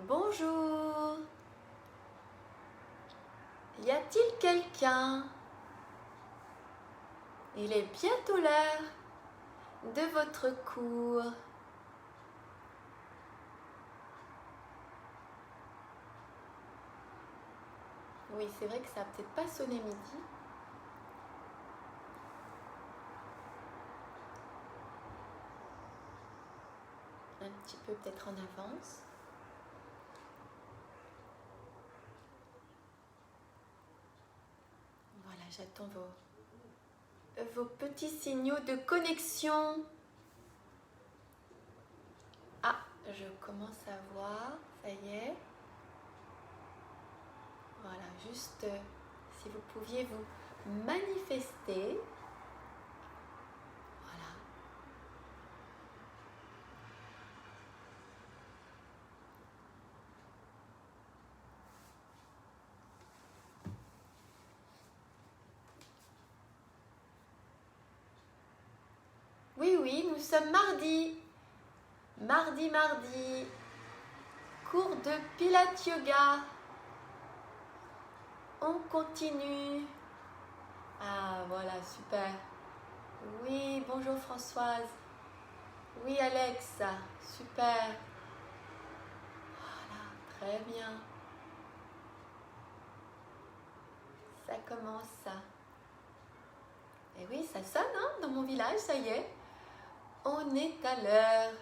Bonjour. Y a-t-il quelqu'un? Il est bientôt l'heure de votre cours. Oui, c'est vrai que ça n'a peut-être pas sonné midi. Un petit peu peut-être en avance. Voilà, j'attends vos petits signaux de connexion. Ah, je commence à voir, ça y est. Voilà, juste si vous pouviez vous manifester. Voilà. Oui, nous sommes mardi. Mardi. Cours de Pilates Yoga. On continue. Ah, voilà, super. Oui, bonjour Françoise. Oui, Alex, super. Voilà, très bien. Ça commence. Et oui, ça sonne, hein, dans mon village, ça y est. On est à l'heure.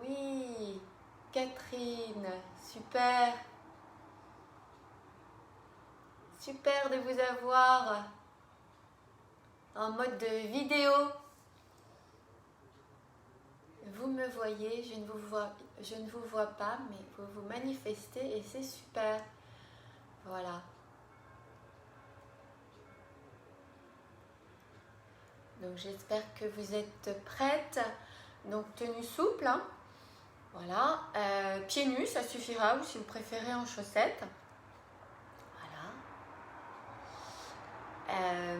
Oui, Catherine, super. Super de vous avoir en mode de vidéo. Vous me voyez, je ne vous vois pas, mais vous vous manifestez et c'est super. Voilà. Donc j'espère que vous êtes prêtes. Donc tenue souple, hein. Voilà. Pieds nus, ça suffira, ou si vous préférez en chaussettes. Voilà.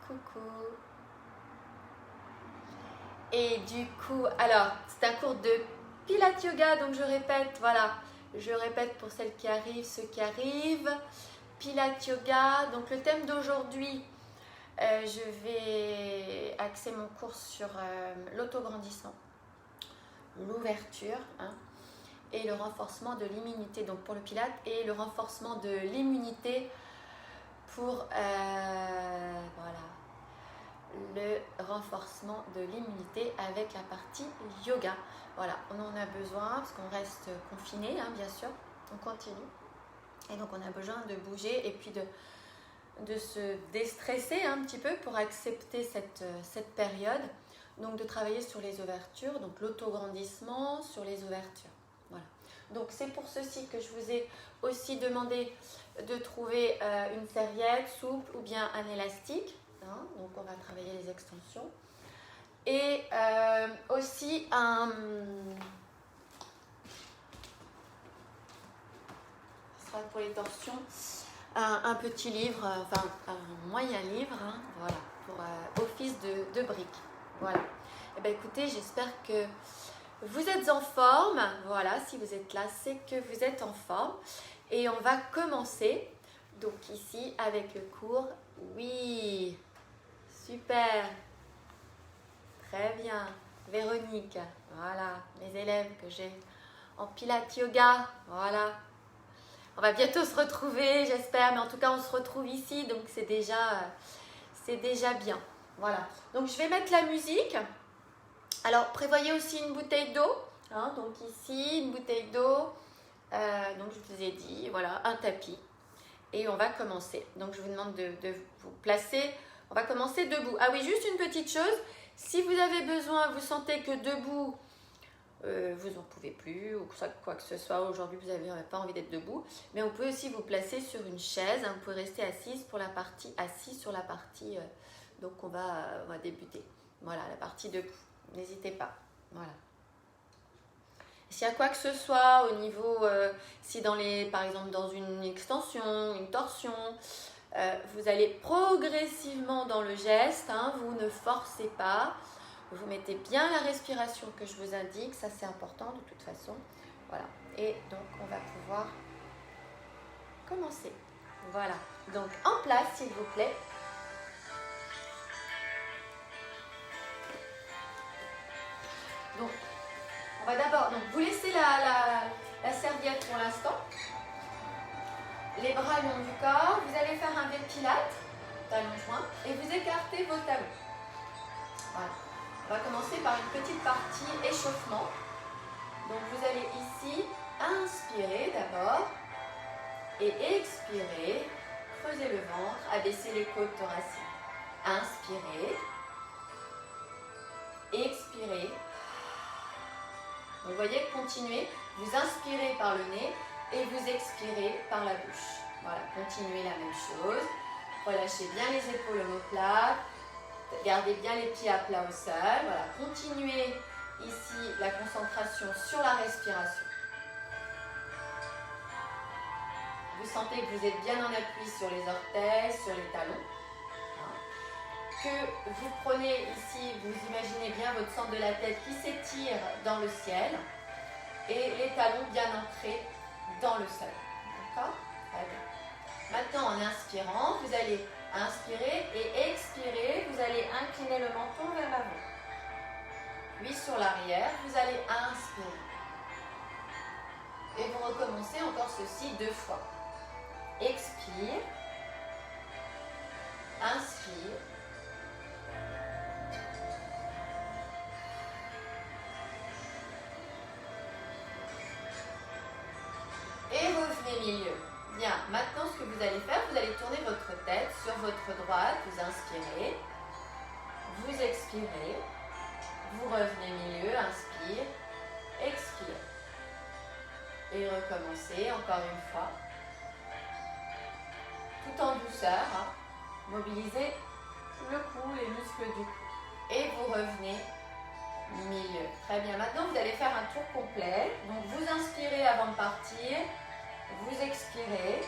Coucou. Et du coup, alors, c'est un cours de Pilates Yoga, donc je répète, voilà. Je répète pour celles qui arrivent, ceux qui arrivent. Pilates Yoga, donc le thème d'aujourd'hui, je vais axer mon cours sur l'autograndissement, l'ouverture, hein, et le renforcement de l'immunité, donc pour le Pilates, et le renforcement de l'immunité pour, voilà, le renforcement de l'immunité avec la partie yoga. Voilà, on en a besoin parce qu'on reste confiné, hein, bien sûr, on continue. Et donc on a besoin de bouger et puis de se déstresser un petit peu pour accepter cette période. Donc de travailler sur les ouvertures, donc l'autograndissement sur les ouvertures. Voilà. Donc c'est pour ceci que je vous ai aussi demandé de trouver une serviette souple ou bien un élastique. Hein, donc on va travailler les extensions. Et aussi pour les torsions, un petit livre, enfin un moyen livre, hein, voilà, pour office de briques. Voilà. Et bien écoutez, j'espère que vous êtes en forme. Voilà, si vous êtes là, c'est que vous êtes en forme. Et on va commencer, donc ici, avec le cours. Oui, super, très bien. Véronique, voilà, les élèves que j'ai en Pilates Yoga, voilà. On va bientôt se retrouver, j'espère, mais en tout cas, on se retrouve ici, donc c'est déjà bien. Voilà, donc je vais mettre la musique. Alors, prévoyez aussi une bouteille d'eau. Hein, donc ici, une bouteille d'eau. Donc, je vous ai dit, voilà, un tapis. Et on va commencer. Donc, je vous demande de vous placer. On va commencer debout. Ah oui, juste une petite chose. Si vous avez besoin, vous sentez que debout, vous n'en pouvez plus ou quoi que ce soit, aujourd'hui vous n'avez pas envie d'être debout, mais vous pouvez aussi vous placer sur une chaise, hein, vous pouvez rester assis sur la partie, donc on va débuter, voilà, la partie debout, n'hésitez pas, voilà. S'il y a quoi que ce soit au niveau, si par exemple dans une extension, une torsion, vous allez progressivement dans le geste, hein, vous ne forcez pas. Vous mettez bien la respiration que je vous indique, ça c'est important de toute façon. Voilà, et donc on va pouvoir commencer. Voilà, donc en place s'il vous plaît. Donc, on va d'abord, donc vous laissez la serviette pour l'instant. Les bras le long du corps, vous allez faire un pilates, talons joints, et vous écartez vos talons. Voilà. On va commencer par une petite partie échauffement. Donc vous allez ici inspirer d'abord et expirer, creuser le ventre, abaisser les côtes thoraciques. Inspirez, expirez. Donc vous voyez, continuez, vous inspirez par le nez et vous expirez par la bouche. Voilà, continuez la même chose. Relâchez bien les épaules omoplates. Gardez bien les pieds à plat au sol. Voilà, continuez ici la concentration sur la respiration. Vous sentez que vous êtes bien en appui sur les orteils, sur les talons. Que vous prenez ici, vous imaginez bien votre centre de la tête qui s'étire dans le ciel et les talons bien ancrés dans le sol. D'accord? Très bien. Maintenant, en inspirant, vous allez inspirer et expirer, vous allez incliner le menton vers l'avant. Puis sur l'arrière, vous allez inspirer. Et vous recommencez encore ceci 2 fois. Expire, inspire, et revenez milieu. Bien, maintenant ce que vous allez faire, vous allez tourner votre tête sur votre droite, vous inspirez, vous expirez, vous revenez milieu, inspire, expire. Et recommencez encore une fois. Tout en douceur, hein. Mobilisez le cou, les muscles du cou. Et vous revenez milieu. Très bien. Maintenant, vous allez faire un tour complet. Donc, vous inspirez avant de partir. Vous expirez.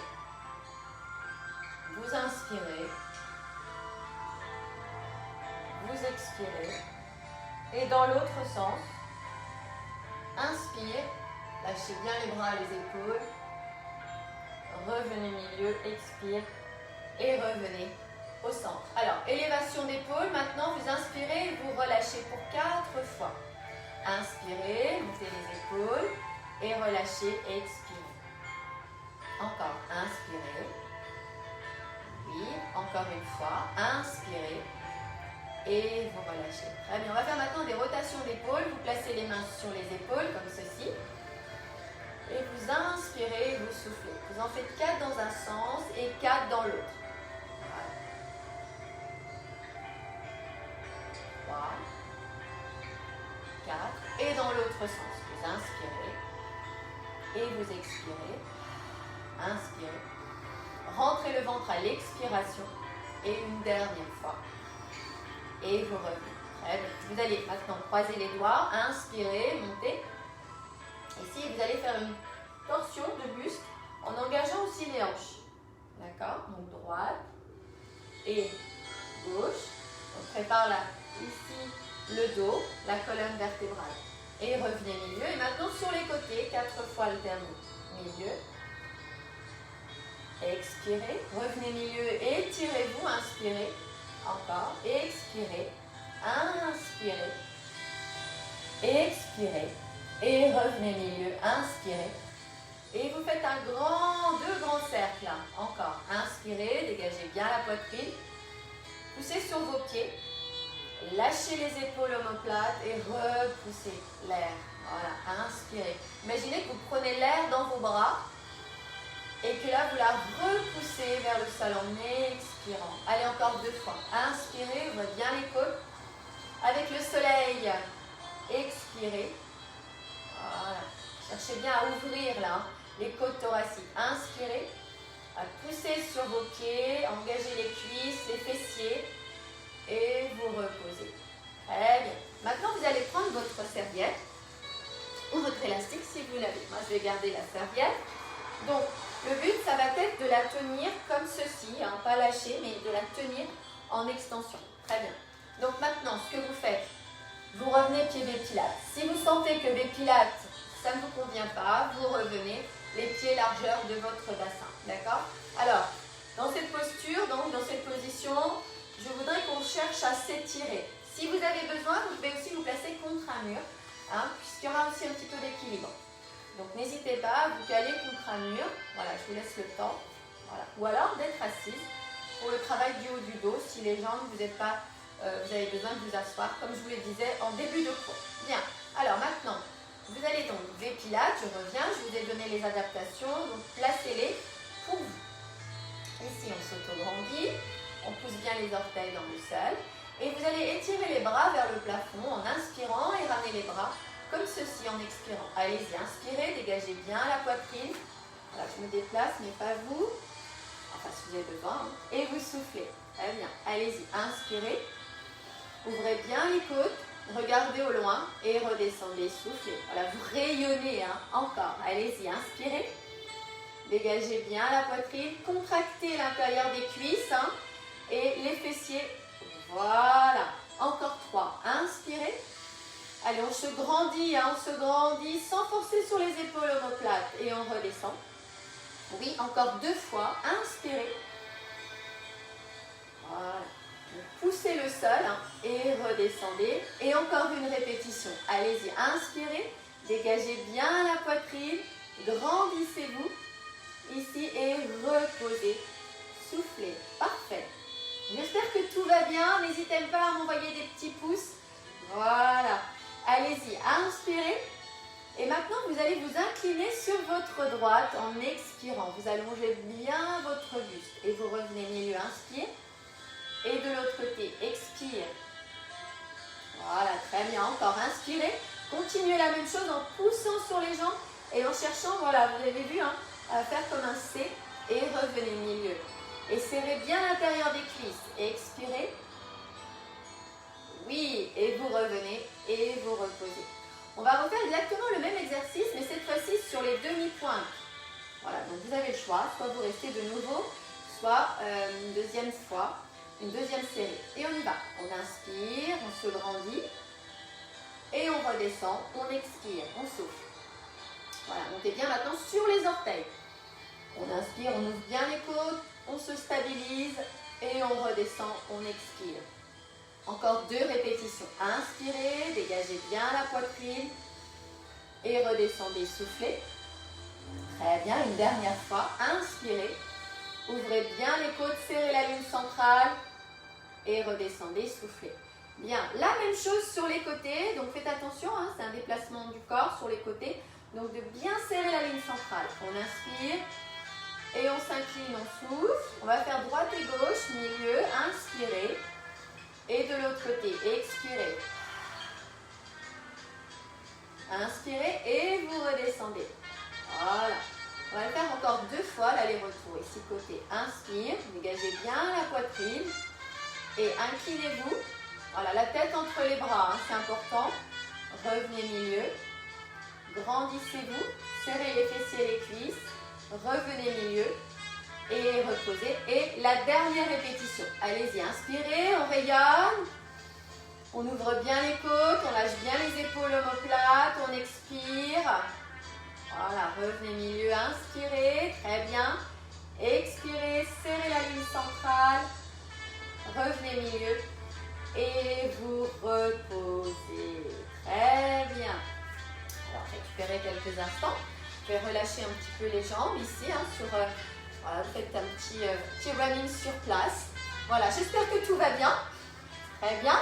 Vous inspirez. Vous expirez. Et dans l'autre sens, inspire. Lâchez bien les bras et les épaules. Revenez milieu, expire et revenez au centre. Alors, élévation d'épaule, maintenant vous inspirez et vous relâchez pour 4 fois. Inspirez, montez les épaules et relâchez et expirez. Encore, inspirez. Oui, encore une fois, inspirez et vous relâchez. Très bien, on va faire maintenant des rotations d'épaule. Vous placez les mains sur les épaules comme ceci. Et vous inspirez et vous soufflez. Vous en faites 4 dans un sens et 4 dans l'autre. 3, 4. Et dans l'autre sens. Vous inspirez et vous expirez. Inspirez. Rentrez le ventre à l'expiration. Et une dernière fois. Et vous revenez. Très bien. Vous allez maintenant croiser les doigts. Inspirez, montez. Ici, vous allez faire une torsion de buste en engageant aussi les hanches. D'accord? Donc droite et gauche. On prépare là, ici le dos, la colonne vertébrale. Et revenez milieu. Et maintenant sur les côtés, 4 fois alternés. Milieu. Expirez. Revenez milieu. Étirez-vous. Inspirez. Encore. Expirez. Inspirez. Expirez. Et revenez milieu, inspirez. Et vous faites deux grands cercles là. Encore, inspirez, dégagez bien la poitrine. Poussez sur vos pieds. Lâchez les épaules omoplates et repoussez l'air. Voilà, inspirez. Imaginez que vous prenez l'air dans vos bras et que là vous la repoussez vers le sol en expirant. Allez, encore 2 fois. Inspirez, ouvrez bien les côtes. Avec le soleil, expirez. Voilà. Cherchez bien à ouvrir là, les côtes thoraciques. Inspirez, poussez sur vos pieds, engagez les cuisses, les fessiers et vous reposez. Très bien. Maintenant, vous allez prendre votre serviette ou votre élastique si vous l'avez. Moi, je vais garder la serviette. Donc, le but, ça va être de la tenir comme ceci, hein, pas lâcher, mais de la tenir en extension. Très bien. Donc maintenant, ce que vous faites, vous revenez pied des pilates. Si vous sentez que les pilates, ça ne vous convient pas, vous revenez les pieds largeur de votre bassin. D'accord? Alors, dans cette posture, donc dans cette position, je voudrais qu'on cherche à s'étirer. Si vous avez besoin, vous pouvez aussi vous placer contre un mur, hein, puisqu'il y aura aussi un petit peu d'équilibre. Donc n'hésitez pas à vous caler contre un mur. Voilà, je vous laisse le temps. Voilà. Ou alors d'être assise pour le travail du haut du dos, si les jambes, vous avez besoin de vous asseoir, comme je vous le disais en début de cours. Bien, alors maintenant, vous allez donc des pilates, je reviens, je vous ai donné les adaptations, donc placez-les pour vous. Ici, on s'auto-grandit, on pousse bien les orteils dans le sol, et vous allez étirer les bras vers le plafond en inspirant et ramener les bras comme ceci en expirant. Allez-y, inspirez, dégagez bien la poitrine. Voilà, je me déplace, mais pas vous. Enfin, si vous avez besoin. Hein. Et vous soufflez. Très bien. Allez-y, inspirez. Ouvrez bien les côtes. Regardez au loin et redescendez, soufflez. Voilà, vous rayonnez. Hein. Encore. Allez-y, inspirez. Dégagez bien la poitrine. Contractez l'intérieur des cuisses. Hein, et les fessiers. Voilà. Encore 3. Inspirez. Allez, on se grandit, hein, on se grandit sans forcer sur les épaules omoplates. Et on redescend. Oui, encore 2 fois. Inspirez. Voilà. Poussez le sol hein, et redescendez. Et encore une répétition. Allez-y, inspirez. Dégagez bien la poitrine. Grandissez-vous. Ici et reposez. Soufflez. Parfait. J'espère que tout va bien. N'hésitez pas à m'envoyer des petits pouces. Voilà. Allez-y, inspirez. Et maintenant, vous allez vous incliner sur votre droite en expirant. Vous allongez bien votre buste. Et vous revenez milieu, inspire. Et de l'autre côté, expire. Voilà, très bien. Encore, inspirez. Continuez la même chose en poussant sur les jambes et en cherchant, voilà, vous avez vu, hein, à faire comme un C. Et revenez milieu. Et serrez bien l'intérieur des cuisses. Expirez. Oui, et vous revenez et vous reposez. On va refaire exactement le même exercice, mais cette fois-ci sur les demi-pointes. Voilà, donc vous avez le choix, soit vous restez de nouveau, soit une deuxième fois, une deuxième série. Et on y va. On inspire, on se grandit, et on redescend, on expire, on souffle. Voilà, montez bien maintenant sur les orteils. On inspire, on ouvre bien les côtes, on se stabilise, et on redescend, on expire. Encore 2 répétitions. Inspirez, dégagez bien la poitrine et redescendez, soufflez. Très bien, une dernière fois. Inspirez, ouvrez bien les côtes, serrez la ligne centrale et redescendez, soufflez. Bien, la même chose sur les côtés. Donc faites attention, hein, c'est un déplacement du corps sur les côtés. Donc de bien serrer la ligne centrale. On inspire et on s'incline, on souffle. On va faire droite et gauche, milieu, inspirez. Et de l'autre côté, expirez. Inspirez et vous redescendez. Voilà. On va le faire encore 2 fois, l'aller-retour. Ici, côté. Inspire, dégagez bien la poitrine. Et inclinez-vous. Voilà, la tête entre les bras, hein, c'est important. Revenez milieu. Grandissez-vous. Serrez les fessiers et les cuisses. Revenez milieu. Et reposez. Et la dernière répétition. Allez-y, inspirez, on rayonne. On ouvre bien les côtes, on lâche bien les épaules omoplates, on expire. Voilà, revenez milieu, inspirez, très bien. Expirez, serrez la ligne centrale. Revenez milieu. Et vous reposez. Très bien. Alors, récupérez quelques instants. Je vais relâcher un petit peu les jambes ici, hein, sur... Voilà, vous faites un petit running sur place. Voilà, j'espère que tout va bien. Très bien.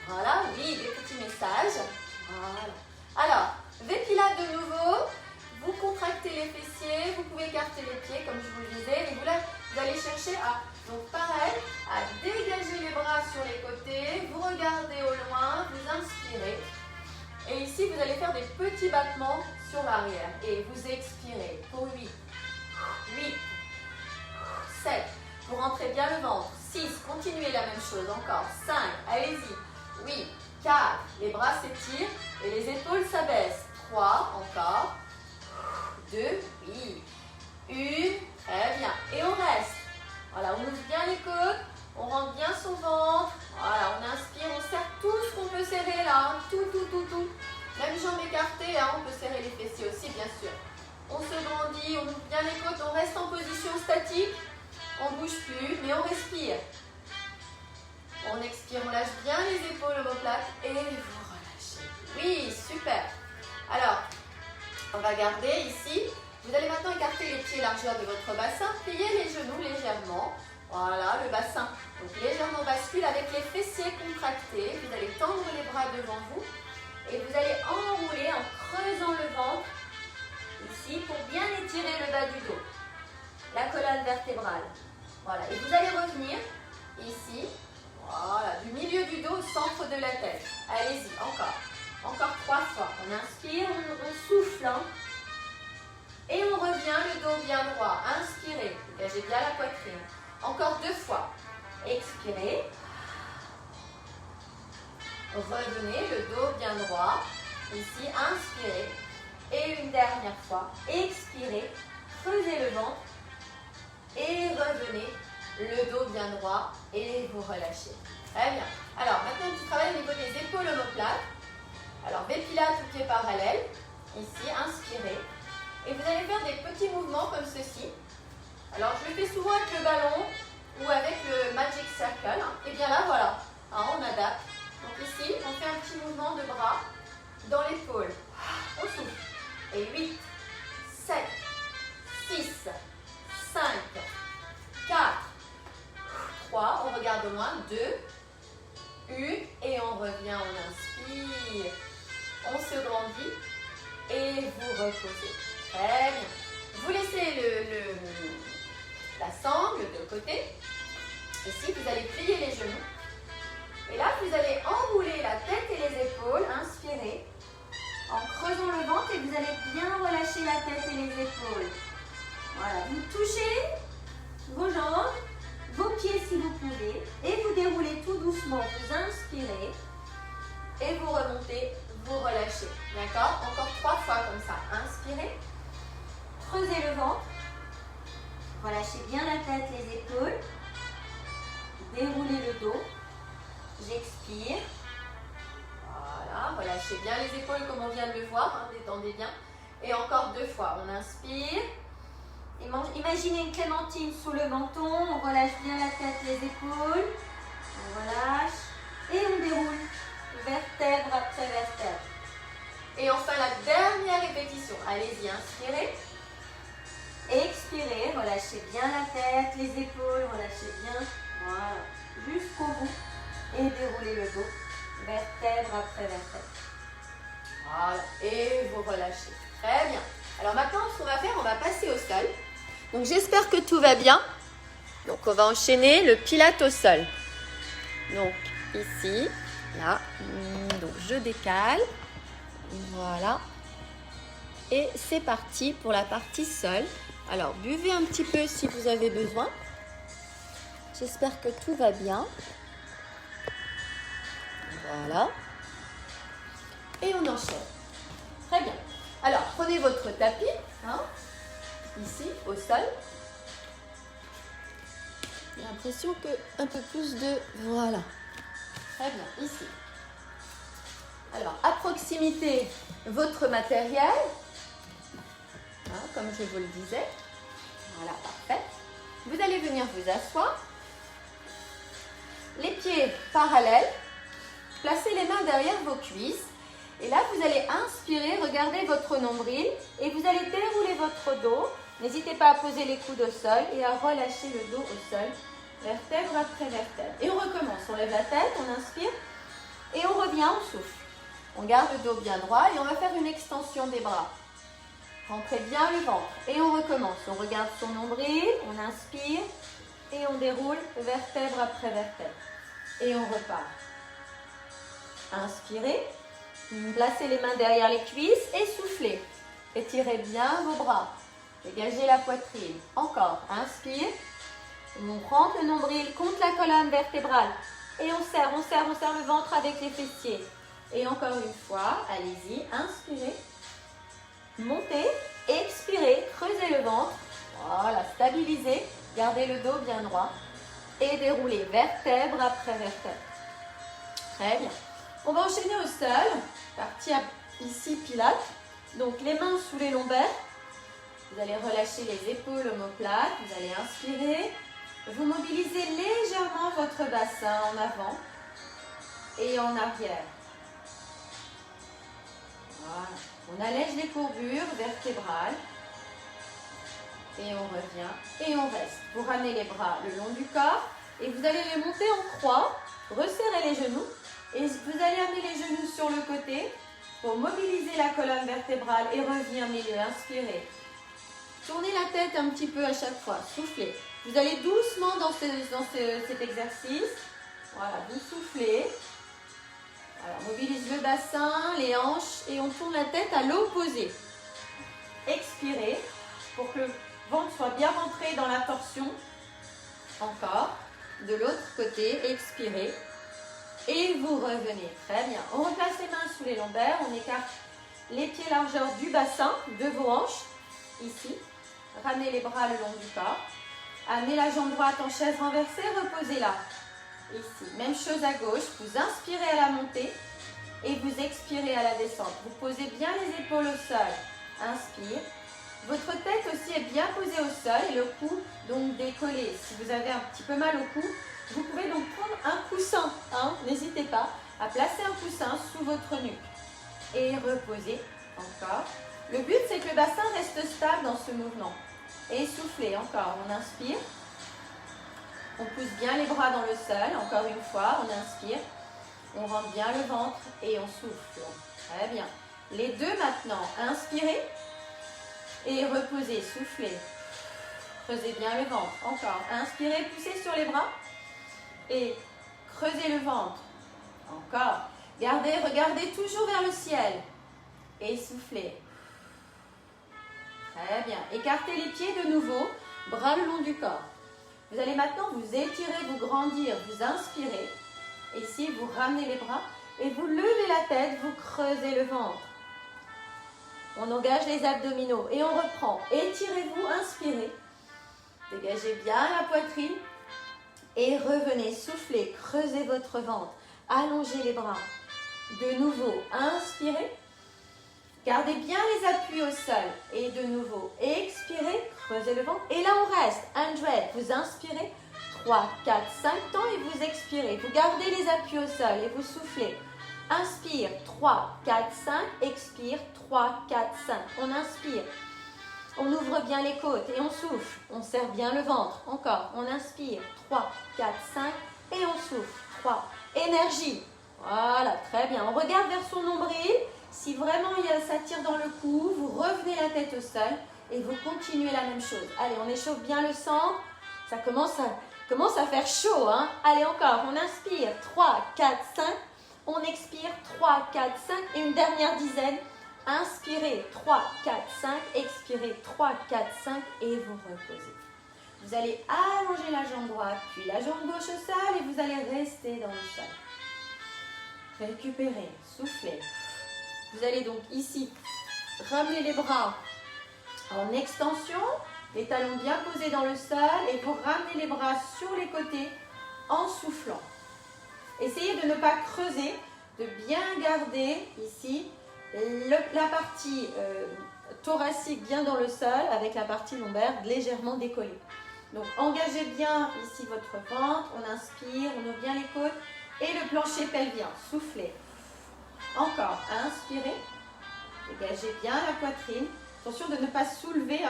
Voilà, oui, des petits messages. Voilà. Alors, V-Pilates de nouveau. Vous contractez les fessiers, vous pouvez écarter les pieds comme je vous le disais. Et vous allez chercher à, donc pareil, à dégager les bras sur les côtés. Vous regardez au loin, vous inspirez. Et ici, vous allez faire des petits battements sur l'arrière. Et vous expirez pour 8, 7, vous rentrez bien le ventre. 6, continuez la même chose, encore. 5, allez-y. 8, 4, les bras s'étirent et les épaules s'abaissent. 3, encore. 2, oui. 1, très bien. Et on reste. Voilà, on ouvre bien les côtes, On rentre bien son ventre. Voilà, on inspire, on serre tout ce qu'on peut serrer là. Tout, tout, tout, tout. Même jambes écartées, hein, on peut serrer les fessiers aussi, bien sûr. On se grandit, on ouvre bien les côtes, on reste en position statique. On ne bouge plus, mais on respire. On expire, on lâche bien les épaules, omoplates et vous relâchez. Oui, super. Alors, on va garder ici. Vous allez maintenant écarter les pieds largeur de votre bassin, plier les genoux légèrement. Voilà, le bassin donc légèrement bascule avec les fessiers contractés. Vous allez tendre les bras devant vous et vous allez enrouler en creusant le ventre ici pour bien étirer le bas du dos, la colonne vertébrale. Voilà, et vous allez revenir ici, voilà, du milieu du dos au centre de la tête. Allez-y, encore 3 fois. On inspire, on souffle, hein. Et on revient, le dos bien droit. Inspirez, dégagez bien la poitrine. Encore 2 fois. Expirez. Revenez, le dos bien droit. Ici, inspirez. Et une dernière fois. Expirez. Creusez le ventre. Et revenez, le dos bien droit. Et vous relâchez. Très bien. Alors, maintenant, on travaille au niveau des épaules omoplates. Alors, Vépilate ou pieds parallèles. Ici, inspirez. Et vous allez faire des petits mouvements comme ceci. Alors, je le fais souvent avec le ballon ou avec le Magic Circle. Et bien là, voilà, hein, on adapte. Donc ici, on fait un petit mouvement de bras dans l'épaule. On souffle. Et 8, 7, 6, 5, 4, 3. On regarde au moins. 2, 1. Et on revient, on inspire. On se grandit. Et vous reposez. Très bien. Vous laissez la sangle de côté. Ici, vous allez plier les genoux. Et là, vous allez enrouler la tête et les épaules. Inspirez. En creusant le ventre et vous allez bien relâcher la tête et les épaules. Voilà. Vous touchez vos jambes, vos pieds si vous pouvez. Et vous déroulez tout doucement. Vous inspirez. Et vous remontez, vous relâchez. D'accord? Encore 3 fois comme ça. Inspirez. Creusez le ventre. Relâchez bien la tête, les épaules. Déroulez le dos. J'expire. Voilà. Relâchez bien les épaules comme on vient de le voir. Hein, détendez bien. Et encore 2 fois. On inspire. Imaginez une clémentine sous le menton. On relâche bien la tête, les épaules. On relâche. Et on déroule. Vertèbre après vertèbre. Et enfin la dernière répétition. Allez-y, inspirez. Expirez, relâchez bien la tête, les épaules, relâchez bien. Voilà, jusqu'au bout. Et déroulez le dos. Vertèbre après vertèbre. Voilà, et vous relâchez. Très bien. Alors maintenant, ce qu'on va faire, on va passer au sol. Donc j'espère que tout va bien. Donc on va enchaîner le pilate au sol. Donc ici. Là, donc je décale, voilà, et c'est parti pour la partie sol. Alors, buvez un petit peu si vous avez besoin. J'espère que tout va bien. Voilà. Et on enchaîne. Très bien. Alors, prenez votre tapis, hein, ici, au sol. J'ai l'impression que un peu plus de... Voilà. Très bien, ici. Alors, à proximité, votre matériel, hein, comme je vous le disais. Voilà, parfait. Vous allez venir vous asseoir. Les pieds parallèles. Placez les mains derrière vos cuisses. Et là, vous allez inspirer, regardez votre nombril. Et vous allez dérouler votre dos. N'hésitez pas à poser les coudes au sol et à relâcher le dos au sol. Vertèbre après vertèbre. Et on recommence. On lève la tête, on inspire. Et on revient, on souffle. On garde le dos bien droit et on va faire une extension des bras. Rentrez bien le ventre. Et on recommence. On regarde son nombril, on inspire. Et on déroule vertèbre après vertèbre. Et on repart. Inspirez. Placez les mains derrière les cuisses et soufflez. Étirez bien vos bras. Dégagez la poitrine. Encore. Inspire. On rentre le nombril contre la colonne vertébrale. Et on serre le ventre avec les fessiers. Et encore une fois, allez-y, inspirez. Montez, expirez, creusez le ventre. Voilà, stabilisez. Gardez le dos bien droit. et déroulez, vertèbre après vertèbre. Très bien. On va enchaîner au sol, partie ici pilates. Donc les mains sous les lombaires. Vous allez relâcher les épaules omoplates, vous allez inspirer. Vous mobilisez légèrement votre bassin en avant et en arrière. Voilà. On allège les courbures vertébrales. Et on revient et on reste. Vous ramenez les bras le long du corps et vous allez les monter en croix. Resserrez les genoux et vous allez amener les genoux sur le côté pour mobiliser la colonne vertébrale et revenir milieu. Inspirez. Tournez la tête un petit peu à chaque fois. Soufflez. Vous allez doucement dans cet exercice. Voilà, vous soufflez. Alors, mobilise le bassin, les hanches et on tourne la tête à l'opposé. Expirez pour que le ventre soit bien rentré dans la torsion. Encore. De l'autre côté, expirez. Et vous revenez. Très bien. On replace les mains sous les lombaires. On écarte les pieds largeur du bassin, de vos hanches. Ici. Ramenez les bras le long du corps. Amenez la jambe droite en chaise renversée. Reposez-la. Ici. Même chose à gauche. Vous inspirez à la montée. Et vous expirez à la descente. Vous posez bien les épaules au sol. Inspire. Votre tête aussi est bien posée au sol et le cou donc décollé. Si vous avez un petit peu mal au cou, vous pouvez donc prendre un coussin. N'hésitez pas à placer un coussin sous votre nuque. Et reposer encore. Le but, c'est que le bassin reste stable dans ce mouvement. Et soufflez encore. On inspire. On pousse bien les bras dans le sol. Encore une fois, on inspire. On rentre bien le ventre et on souffle. Très bien. Les deux maintenant. Inspirez. Et reposez, soufflez. Creusez bien le ventre. Encore. Inspirez, poussez sur les bras. Et creusez le ventre. Encore. Gardez, regardez toujours vers le ciel. Et soufflez. Très bien. Écartez les pieds de nouveau. Bras le long du corps. Vous allez maintenant vous étirer, vous grandir. Vous inspirez. Ici, vous ramenez les bras. Et vous levez la tête. Vous creusez le ventre. On engage les abdominaux et on reprend. Étirez-vous, inspirez. Dégagez bien la poitrine. Et revenez, soufflez, creusez votre ventre. Allongez les bras. De nouveau, inspirez. Gardez bien les appuis au sol. Et de nouveau, expirez, creusez le ventre. Et là, on reste. 100. Vous inspirez. 3, 4, 5 temps et vous expirez. Vous gardez les appuis au sol et vous soufflez. Inspire, 3, 4, 5, expire, 3, 4, 5. On inspire, on ouvre bien les côtes et on souffle. On serre bien le ventre. Encore, on inspire, 3, 4, 5 et on souffle. 3, énergie. Voilà, très bien. On regarde vers son nombril. Si vraiment ça tire dans le cou, vous revenez la tête au sol et vous continuez la même chose. Allez, on échauffe bien le centre. Ça commence à faire chaud. Allez, encore, on inspire, 3, 4, 5. On expire, 3, 4, 5 et une dernière dizaine. Inspirez, 3, 4, 5. Expirez, 3, 4, 5 et vous reposez. Vous allez allonger la jambe droite, puis la jambe gauche au sol et vous allez rester dans le sol. Récupérez, soufflez. Vous allez donc ici ramener les bras en extension, les talons bien posés dans le sol et vous ramenez les bras sur les côtés en soufflant. Essayez de ne pas creuser, de bien garder ici la partie thoracique bien dans le sol avec la partie lombaire légèrement décollée. Donc engagez bien ici votre ventre, on inspire, on ouvre bien les côtes et le plancher pelvien, soufflez. Encore, inspirez, dégagez bien la poitrine. Attention de ne pas soulever,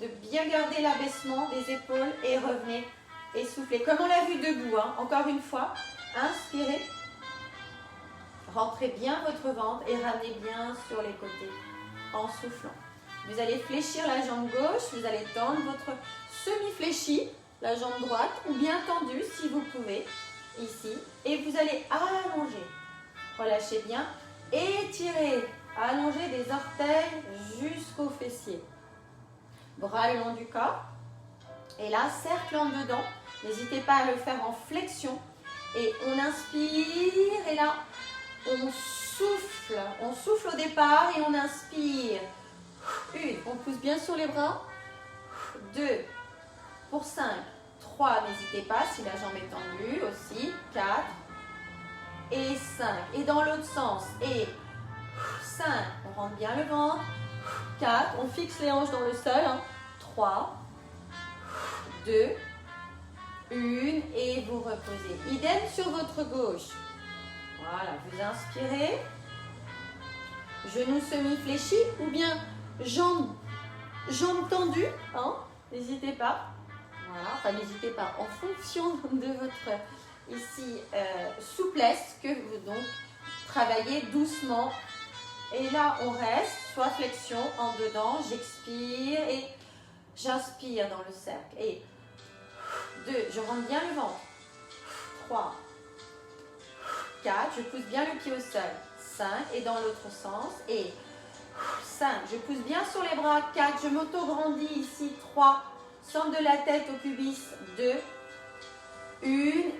de bien garder l'abaissement des épaules et revenez et soufflez. Comme on l'a vu debout, encore une fois. Inspirez, rentrez bien votre ventre et ramenez bien sur les côtés en soufflant. Vous allez fléchir la jambe gauche, vous allez tendre votre semi-fléchi, la jambe droite, ou bien tendue si vous pouvez, ici. Et vous allez allonger. Relâchez bien, étirez, allongez des orteils jusqu'aux fessiers. Bras le long du corps. Et là, cercle en dedans. N'hésitez pas à le faire en flexion. Et on inspire et là, on souffle au départ et on inspire. 1, on pousse bien sur les bras. 2, pour 5, 3, n'hésitez pas si la jambe est tendue aussi. 4 et 5. Et dans l'autre sens. Et 5, on rentre bien le ventre. 4, on fixe les hanches dans le sol. 3, 2, 1 et vous reposez. Idem sur votre gauche. Voilà, vous inspirez. Genoux semi-fléchis ou bien jambes tendues. N'hésitez pas. Voilà, enfin n'hésitez pas en fonction de votre ici souplesse que vous donc travaillez doucement. Et là on reste, soit flexion en dedans, j'expire et j'inspire dans le cercle. Et 2, je rentre bien le ventre. 3, 4, je pousse bien le pied au sol. 5 et dans l'autre sens. Et 5, je pousse bien sur les bras. 4, je m'auto-grandis ici. 3, centre de la tête au pubis. 2, 1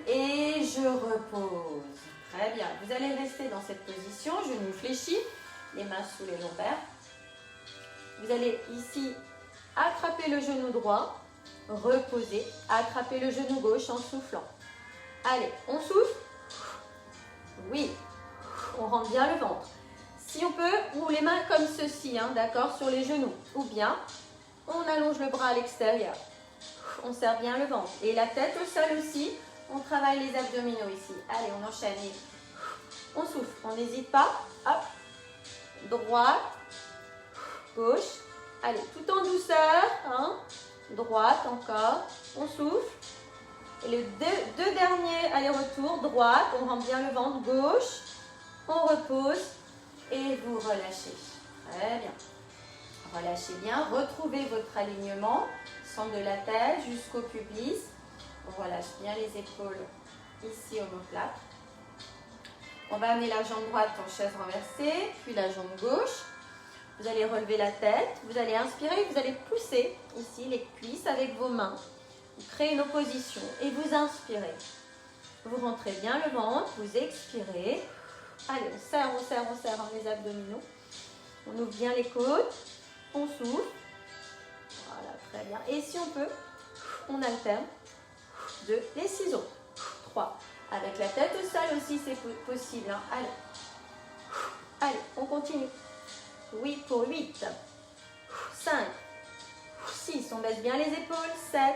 et je repose. Très bien. Vous allez rester dans cette position, genoux fléchis, les mains sous les lombaires. Vous allez ici attraper le genou droit, reposer, attraper le genou gauche en soufflant. Allez, on souffle. Oui, on rentre bien le ventre. Si on peut, ou les mains comme ceci, d'accord, sur les genoux. Ou bien, on allonge le bras à l'extérieur. On serre bien le ventre. Et la tête au sol aussi. On travaille les abdominaux ici. Allez, on enchaîne. On souffle. On n'hésite pas. Hop. Droite. Gauche. Allez, tout en douceur. Droite encore. On souffle. Et les deux derniers allers-retours. Droite. On rentre bien le ventre. Gauche. On repose. Et vous relâchez. Très bien. Relâchez bien. Retrouvez votre alignement. Centre de la tête jusqu'au pubis. On relâche bien les épaules ici omoplate. On va amener la jambe droite en chaise renversée, puis la jambe gauche. Vous allez relever la tête, vous allez inspirer, vous allez pousser ici les cuisses avec vos mains. Vous créez une opposition et vous inspirez. Vous rentrez bien le ventre, vous expirez. Allez, on serre les abdominaux. On ouvre bien les côtes, on souffle. Voilà, très bien. Et si on peut, on alterne. 2, les ciseaux. 3, avec la tête au sol aussi, c'est possible. Allez. Allez, on continue. 8 pour 8. 5, 6, on baisse bien les épaules. 7,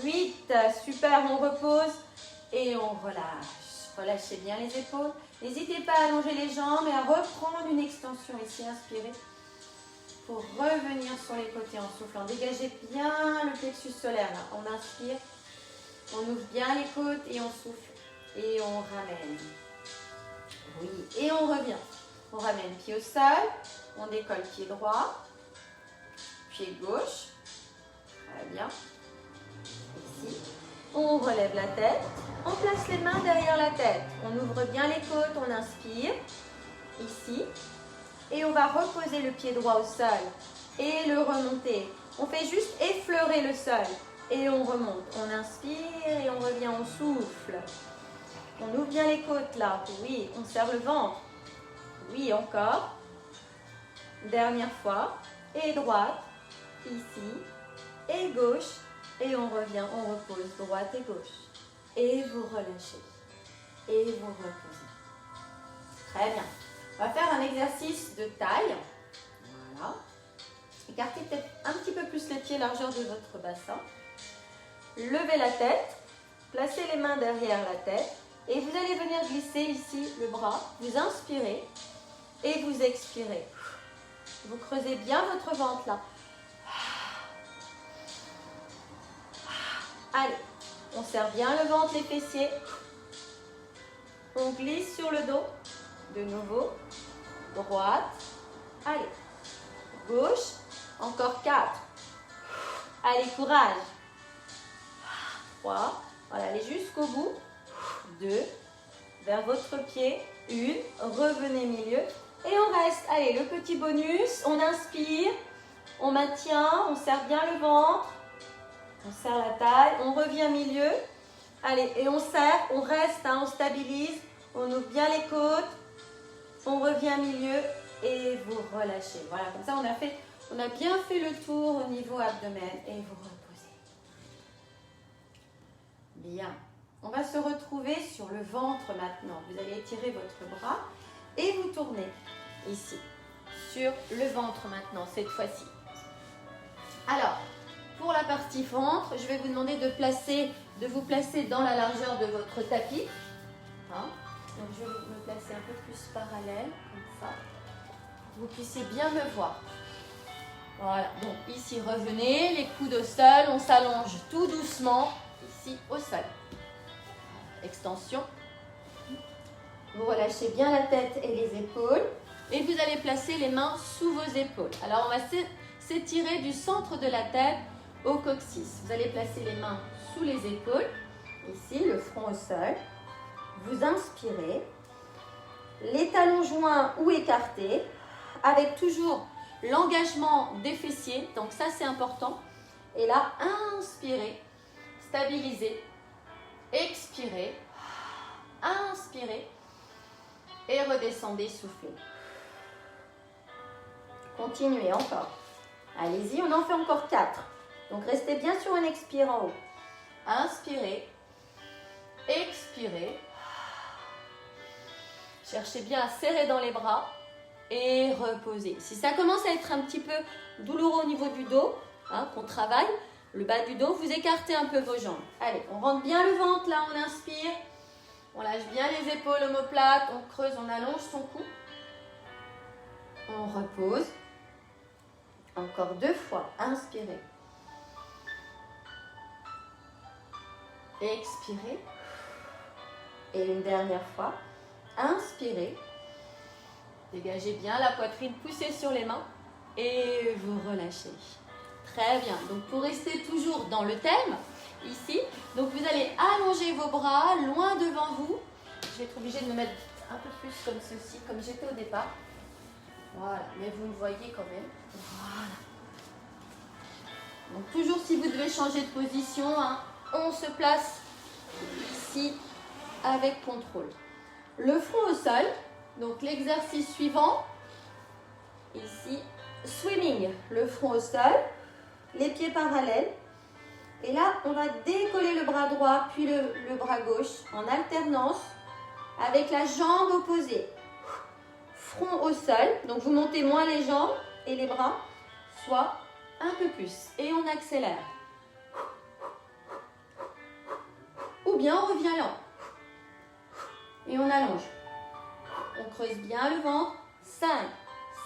8, super, on repose et on relâche. Relâchez bien les épaules. N'hésitez pas à allonger les jambes et à reprendre une extension ici, inspirez. Pour revenir sur les côtés en soufflant. Dégagez bien le plexus solaire. Là. On inspire. On ouvre bien les côtes et on souffle. Et on ramène. Oui, et on revient. On ramène pied au sol. On décolle pied droit. Pied gauche. Très bien. Ici. On relève la tête. On place les mains derrière la tête. On ouvre bien les côtes. On inspire. Ici. Et on va reposer le pied droit au sol. Et le remonter. On fait juste effleurer le sol. Et on remonte. On inspire et on revient, on souffle. On ouvre bien les côtes là. Oui, on serre le ventre. Oui, encore. Dernière fois. Et droite. Ici. Et gauche. Et on revient, on repose. Droite et gauche. Et vous relâchez. Et vous reposez. Très bien. On va faire un exercice de taille. Voilà. Écartez peut-être un petit peu plus les pieds, largeur de votre bassin. Levez la tête, placez les mains derrière la tête et vous allez venir glisser ici le bras. Vous inspirez et vous expirez. Vous creusez bien votre ventre là. Allez, on serre bien le ventre, les fessiers. On glisse sur le dos. De nouveau. Droite. Allez. Gauche. Encore 4. Allez, courage. 3. Voilà, allez jusqu'au bout. 2. Vers votre pied. 1. Revenez milieu. Et on reste. Allez, le petit bonus. On inspire. On maintient. On serre bien le ventre. On serre la taille. On revient milieu. Allez, et on serre. On reste. On stabilise. On ouvre bien les côtes. On revient milieu. Et vous relâchez. Voilà, comme ça on a bien fait le tour au niveau abdomen. Et vous reposez. Bien. On va se retrouver sur le ventre maintenant. Vous allez étirer votre bras et vous tournez ici, sur le ventre maintenant, cette fois-ci. Alors, pour la partie ventre, je vais vous demander de vous placer dans la largeur de votre tapis. Hein? Donc, je vais me placer un peu plus parallèle, comme ça. Vous puissiez bien me voir. Voilà, donc ici, revenez, les coudes au sol, on s'allonge tout doucement, ici au sol. Extension. Vous relâchez bien la tête et les épaules. Et vous allez placer les mains sous vos épaules. Alors, on va s'étirer du centre de la tête au coccyx. Vous allez placer les mains sous les épaules. Ici, le front au sol. Vous inspirez. Les talons joints ou écartés. Avec toujours l'engagement des fessiers. Donc, ça, c'est important. Et là, inspirez. Stabilisez. Expirez. Inspirez. Et redescendez, soufflez. Continuez encore. Allez-y, on en fait encore 4. Donc, restez bien sur un expire en haut. Inspirez. Expirez. Cherchez bien à serrer dans les bras. Et reposez. Si ça commence à être un petit peu douloureux au niveau du dos, hein, qu'on travaille, le bas du dos, vous écartez un peu vos jambes. Allez, on rentre bien le ventre, là, on inspire. On lâche bien les épaules omoplates, on creuse, on allonge son cou. On repose. Encore 2 fois. Inspirez. Expirez. Et une dernière fois. Inspirez. Dégagez bien la poitrine, poussez sur les mains. Et vous relâchez. Très bien. Donc, pour rester toujours dans le thème, ici, donc vous allez allonger vos bras loin devant vous. Je vais être obligée de me mettre un peu plus comme ceci, comme j'étais au départ. Voilà, mais vous me voyez quand même. Voilà. Donc toujours si vous devez changer de position, hein, on se place ici avec contrôle. Le front au sol, donc l'exercice suivant, ici, swimming, le front au sol, les pieds parallèles. Et là, on va décoller le bras droit, puis le bras gauche en alternance avec la jambe opposée. Front au sol, donc vous montez moins les jambes et les bras, soit un peu plus. Et on accélère. Ou bien on revient lent. Et on allonge. On creuse bien le ventre. 5,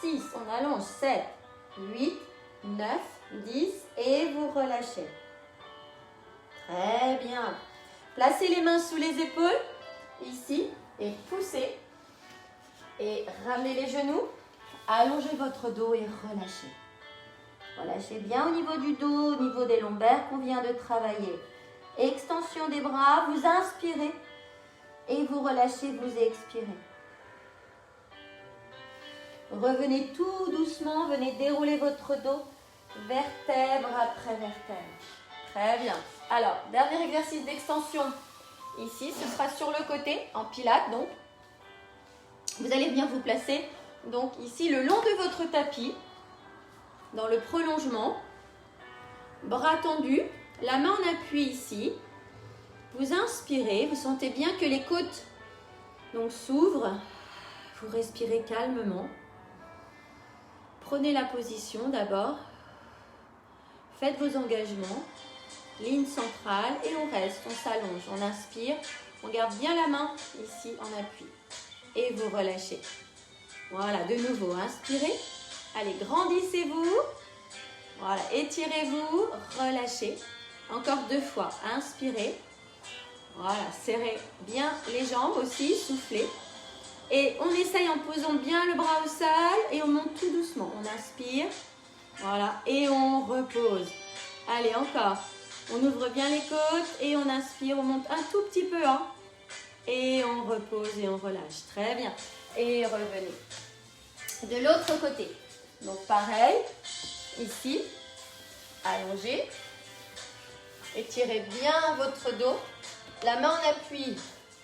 6, on allonge. 7, 8, 9, 10 et vous relâchez. Très bien. Placez les mains sous les épaules, ici, et poussez. Et ramenez les genoux. Allongez votre dos et relâchez. Relâchez bien au niveau du dos, au niveau des lombaires qu'on vient de travailler. Extension des bras, vous inspirez et vous relâchez, vous expirez. Revenez tout doucement, venez dérouler votre dos, vertèbre après vertèbre. Très bien. Alors, dernier exercice d'extension. Ici, ce sera sur le côté, en pilates donc. Vous allez bien vous placer, donc ici, le long de votre tapis, dans le prolongement. Bras tendus, la main en appui ici. Vous inspirez, vous sentez bien que les côtes donc s'ouvrent. Vous respirez calmement. Prenez la position d'abord. Faites vos engagements. Ligne centrale et on reste, on s'allonge, on inspire. On garde bien la main ici en appui. Et vous relâchez. Voilà, de nouveau, inspirez. Allez, grandissez-vous. Voilà, étirez-vous, relâchez. Encore 2 fois, inspirez. Voilà, serrez bien les jambes aussi, soufflez. Et on essaye en posant bien le bras au sol et on monte tout doucement. On inspire, voilà, et on repose. Allez, encore. On ouvre bien les côtes et on inspire, on monte un tout petit peu, hein. Et on repose et on relâche. Très bien. Et revenez. De l'autre côté. Donc pareil, ici, allongez. Étirez bien votre dos. La main en appui,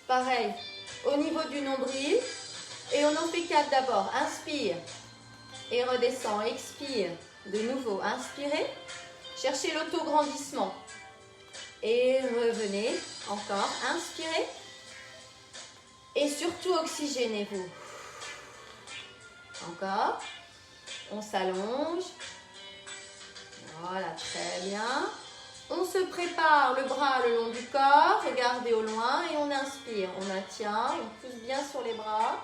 pareil, au niveau du nombril. Et on en fait 4 d'abord. Inspire et redescend. Expire. De nouveau, inspirez. Cherchez l'autograndissement. Et revenez. Encore. Inspirez. Et surtout, oxygénez-vous. Encore. On s'allonge. Voilà, très bien. On se prépare le bras le long du corps. Regardez au loin et on inspire. On maintient, on pousse bien sur les bras.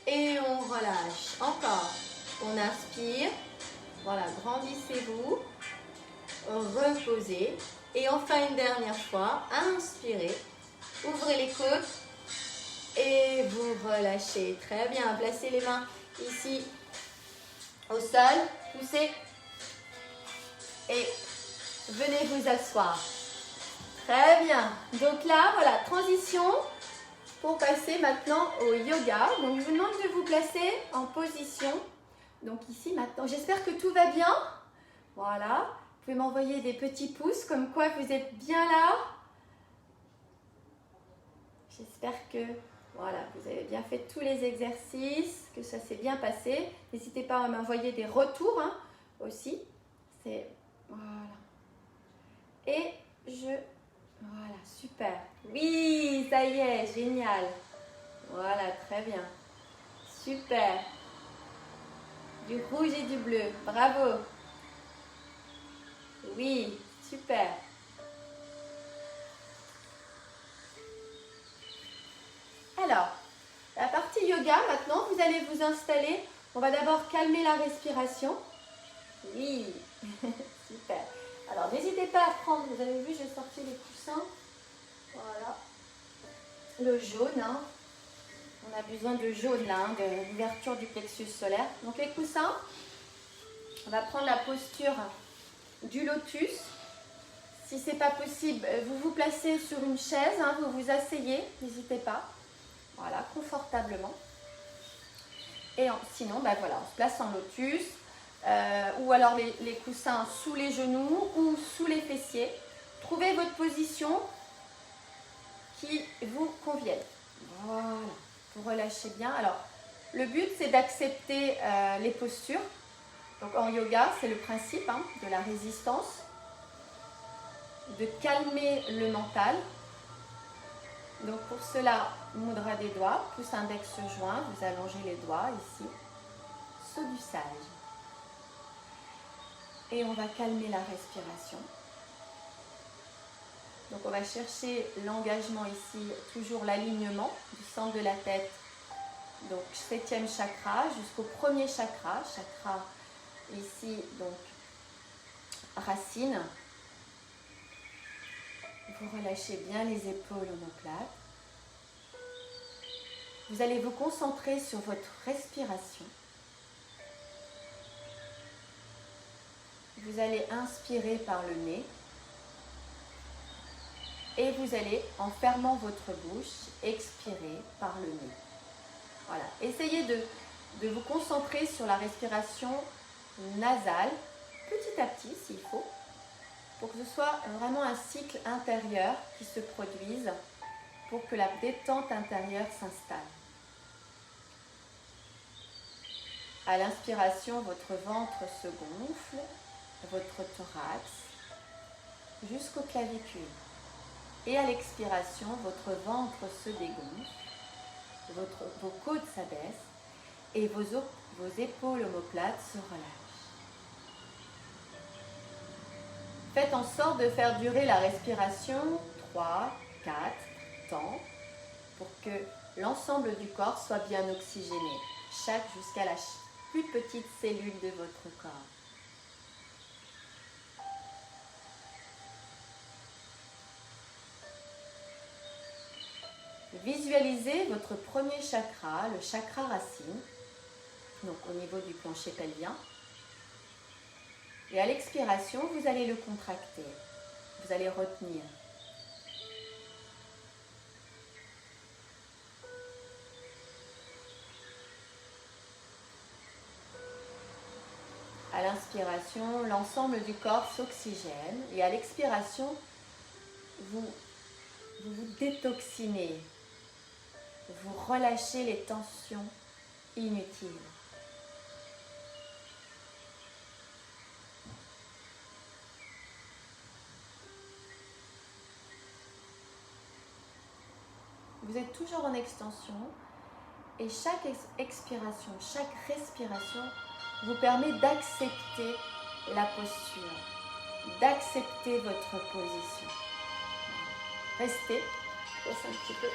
Et on relâche. Encore. On inspire. Voilà, grandissez-vous. Reposez. Et enfin, une dernière fois. Inspirez. Ouvrez les côtes. Et vous relâchez. Très bien. Placez les mains ici au sol. Poussez. Et venez vous asseoir. Très bien. Donc là, voilà, transition pour passer maintenant au yoga. Donc, je vous demande de vous placer en position. Donc ici maintenant, j'espère que tout va bien. Voilà. Vous pouvez m'envoyer des petits pouces comme quoi vous êtes bien là. J'espère que voilà, vous avez bien fait tous les exercices, que ça s'est bien passé. N'hésitez pas à m'envoyer des retours hein, aussi. C'est voilà. Et voilà, super. Oui, ça y est, génial. Voilà, très bien. Super. Du rouge et du bleu. Bravo. Oui, super. Alors, la partie yoga, maintenant, vous allez vous installer. On va d'abord calmer la respiration. Oui, super. Alors, n'hésitez pas à prendre, vous avez vu, j'ai sorti les coussins. Voilà. Le jaune, hein. On a besoin de jaune là, hein, de l'ouverture du plexus solaire. Donc, les coussins, on va prendre la posture du lotus. Si ce n'est pas possible, vous vous placez sur une chaise, hein, vous vous asseyez, n'hésitez pas. Voilà, confortablement. Et sinon, ben voilà, on se place en lotus. Ou alors les coussins sous les genoux ou sous les fessiers. Trouvez votre position qui vous convienne. Voilà, vous relâchez bien. Alors, le but, c'est d'accepter les postures. Donc, en yoga, c'est le principe hein, de la résistance, de calmer le mental. Donc, pour cela, mudra des doigts, pouce index joint, vous allongez les doigts ici, saut du sage. Et on va calmer la respiration. Donc on va chercher l'engagement ici, toujours l'alignement du centre de la tête, donc 7e chakra jusqu'au premier chakra, chakra ici, donc racine. Vous relâchez bien les épaules omoplates. Vous allez vous concentrer sur votre respiration. Vous allez inspirer par le nez. Et vous allez, en fermant votre bouche, expirer par le nez. Voilà. Essayez de vous concentrer sur la respiration nasale, petit à petit s'il faut, pour que ce soit vraiment un cycle intérieur qui se produise, pour que la détente intérieure s'installe. À l'inspiration, votre ventre se gonfle, votre thorax, jusqu'aux clavicules. Et à l'expiration, votre ventre se dégonfle, vos côtes s'abaissent et vos épaules omoplates se relâchent. Faites en sorte de faire durer la respiration 3, 4 temps pour que l'ensemble du corps soit bien oxygéné, chaque jusqu'à la plus petite cellule de votre corps. Visualisez votre premier chakra, le chakra racine, donc au niveau du plancher pelvien. Et à l'expiration, vous allez le contracter. Vous allez retenir. À l'inspiration, l'ensemble du corps s'oxygène. Et à l'expiration, vous détoxinez. Vous relâchez les tensions inutiles. Vous êtes toujours en extension et chaque expiration, chaque respiration vous permet d'accepter la posture, d'accepter votre position. Restez, je laisse un petit peu.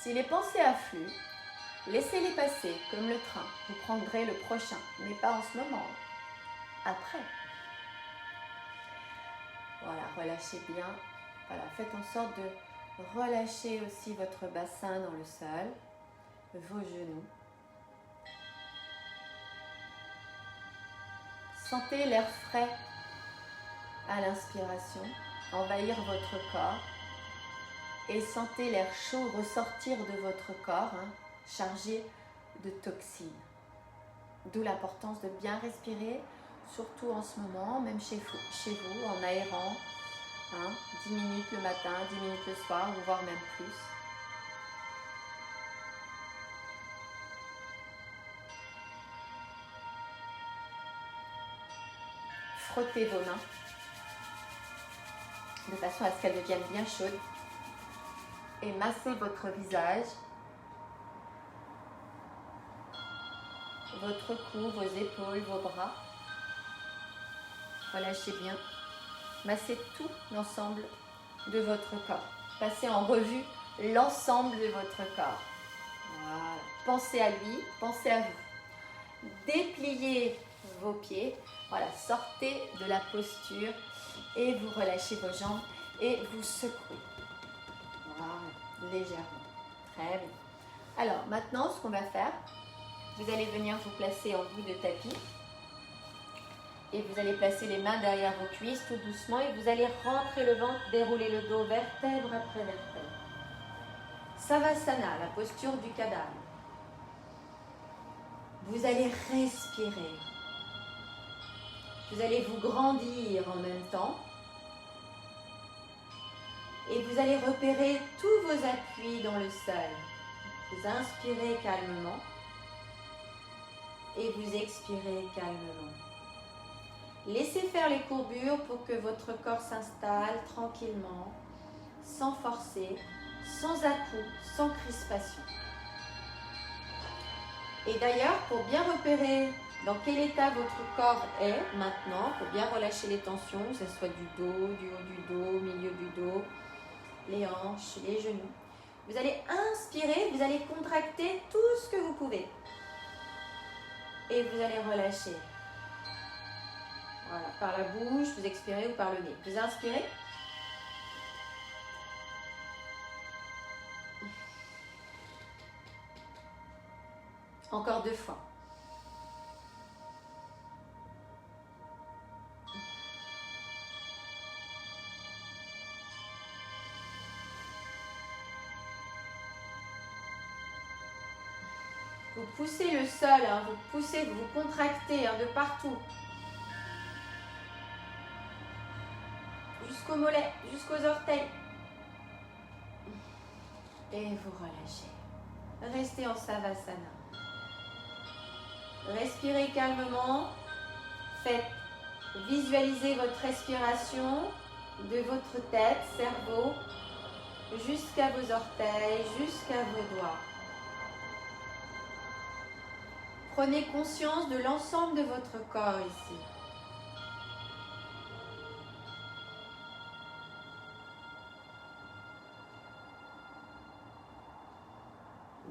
Si les pensées affluent, laissez-les passer comme le train. Vous prendrez le prochain, mais pas en ce moment. Après. Voilà, relâchez bien. Voilà, faites en sorte de relâcher aussi votre bassin dans le sol, vos genoux. Sentez l'air frais à l'inspiration envahir votre corps et sentez l'air chaud ressortir de votre corps, chargé de toxines. D'où l'importance de bien respirer, surtout en ce moment, même chez vous en aérant, 10 minutes le matin, 10 minutes le soir, ou voire même plus. Frottez vos mains de façon à ce qu'elles deviennent bien chaudes et massez votre visage, votre cou, vos épaules, vos bras. Relâchez bien. Massez tout l'ensemble de votre corps. Passez en revue l'ensemble de votre corps. Voilà. Pensez à lui, pensez à vous. Dépliez vos pieds. Voilà, sortez de la posture et vous relâchez vos jambes et vous secouez. Voilà, légèrement. Très bien. Alors, maintenant, ce qu'on va faire, vous allez venir vous placer en bout de tapis. Et vous allez placer les mains derrière vos cuisses tout doucement et vous allez rentrer le ventre, dérouler le dos vertèbre après vertèbre. Savasana, la posture du cadavre. Vous allez respirer. Vous allez vous grandir en même temps. Et vous allez repérer tous vos appuis dans le sol. Vous inspirez calmement et vous expirez calmement. Laissez faire les courbures pour que votre corps s'installe tranquillement, sans forcer, sans à-coups, sans crispation. Et d'ailleurs, pour bien repérer dans quel état votre corps est maintenant, pour bien relâcher les tensions, que ce soit du dos, du haut du dos, milieu du dos, les hanches, les genoux, vous allez inspirer, vous allez contracter tout ce que vous pouvez. Et vous allez relâcher. Voilà, par la bouche, vous expirez ou par le nez. Vous inspirez. Encore 2 fois. Vous poussez le sol, vous poussez, vous contractez de partout. Jusqu'au mollet, jusqu'aux orteils. Et vous relâchez. Restez en Savasana. Respirez calmement. Faites visualiser votre respiration de votre tête, cerveau, jusqu'à vos orteils, jusqu'à vos doigts. Prenez conscience de l'ensemble de votre corps ici.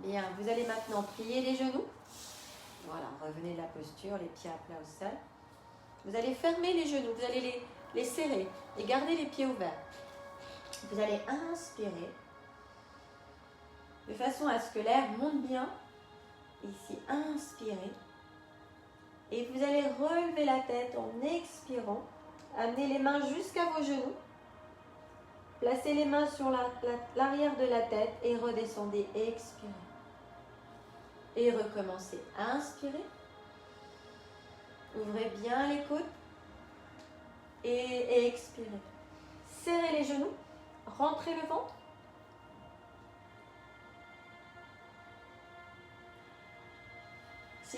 Bien, vous allez maintenant plier les genoux. Voilà, revenez de la posture, les pieds à plat au sol. Vous allez fermer les genoux, vous allez les serrer et garder les pieds ouverts. Vous allez inspirer de façon à ce que l'air monte bien. Ici, inspirez. Et vous allez relever la tête en expirant. Amenez les mains jusqu'à vos genoux. Placez les mains sur l'arrière de la tête et redescendez. Expirez. Et recommencez. Inspirez. Ouvrez bien les coudes. Et expirez. Serrez les genoux. Rentrez le ventre.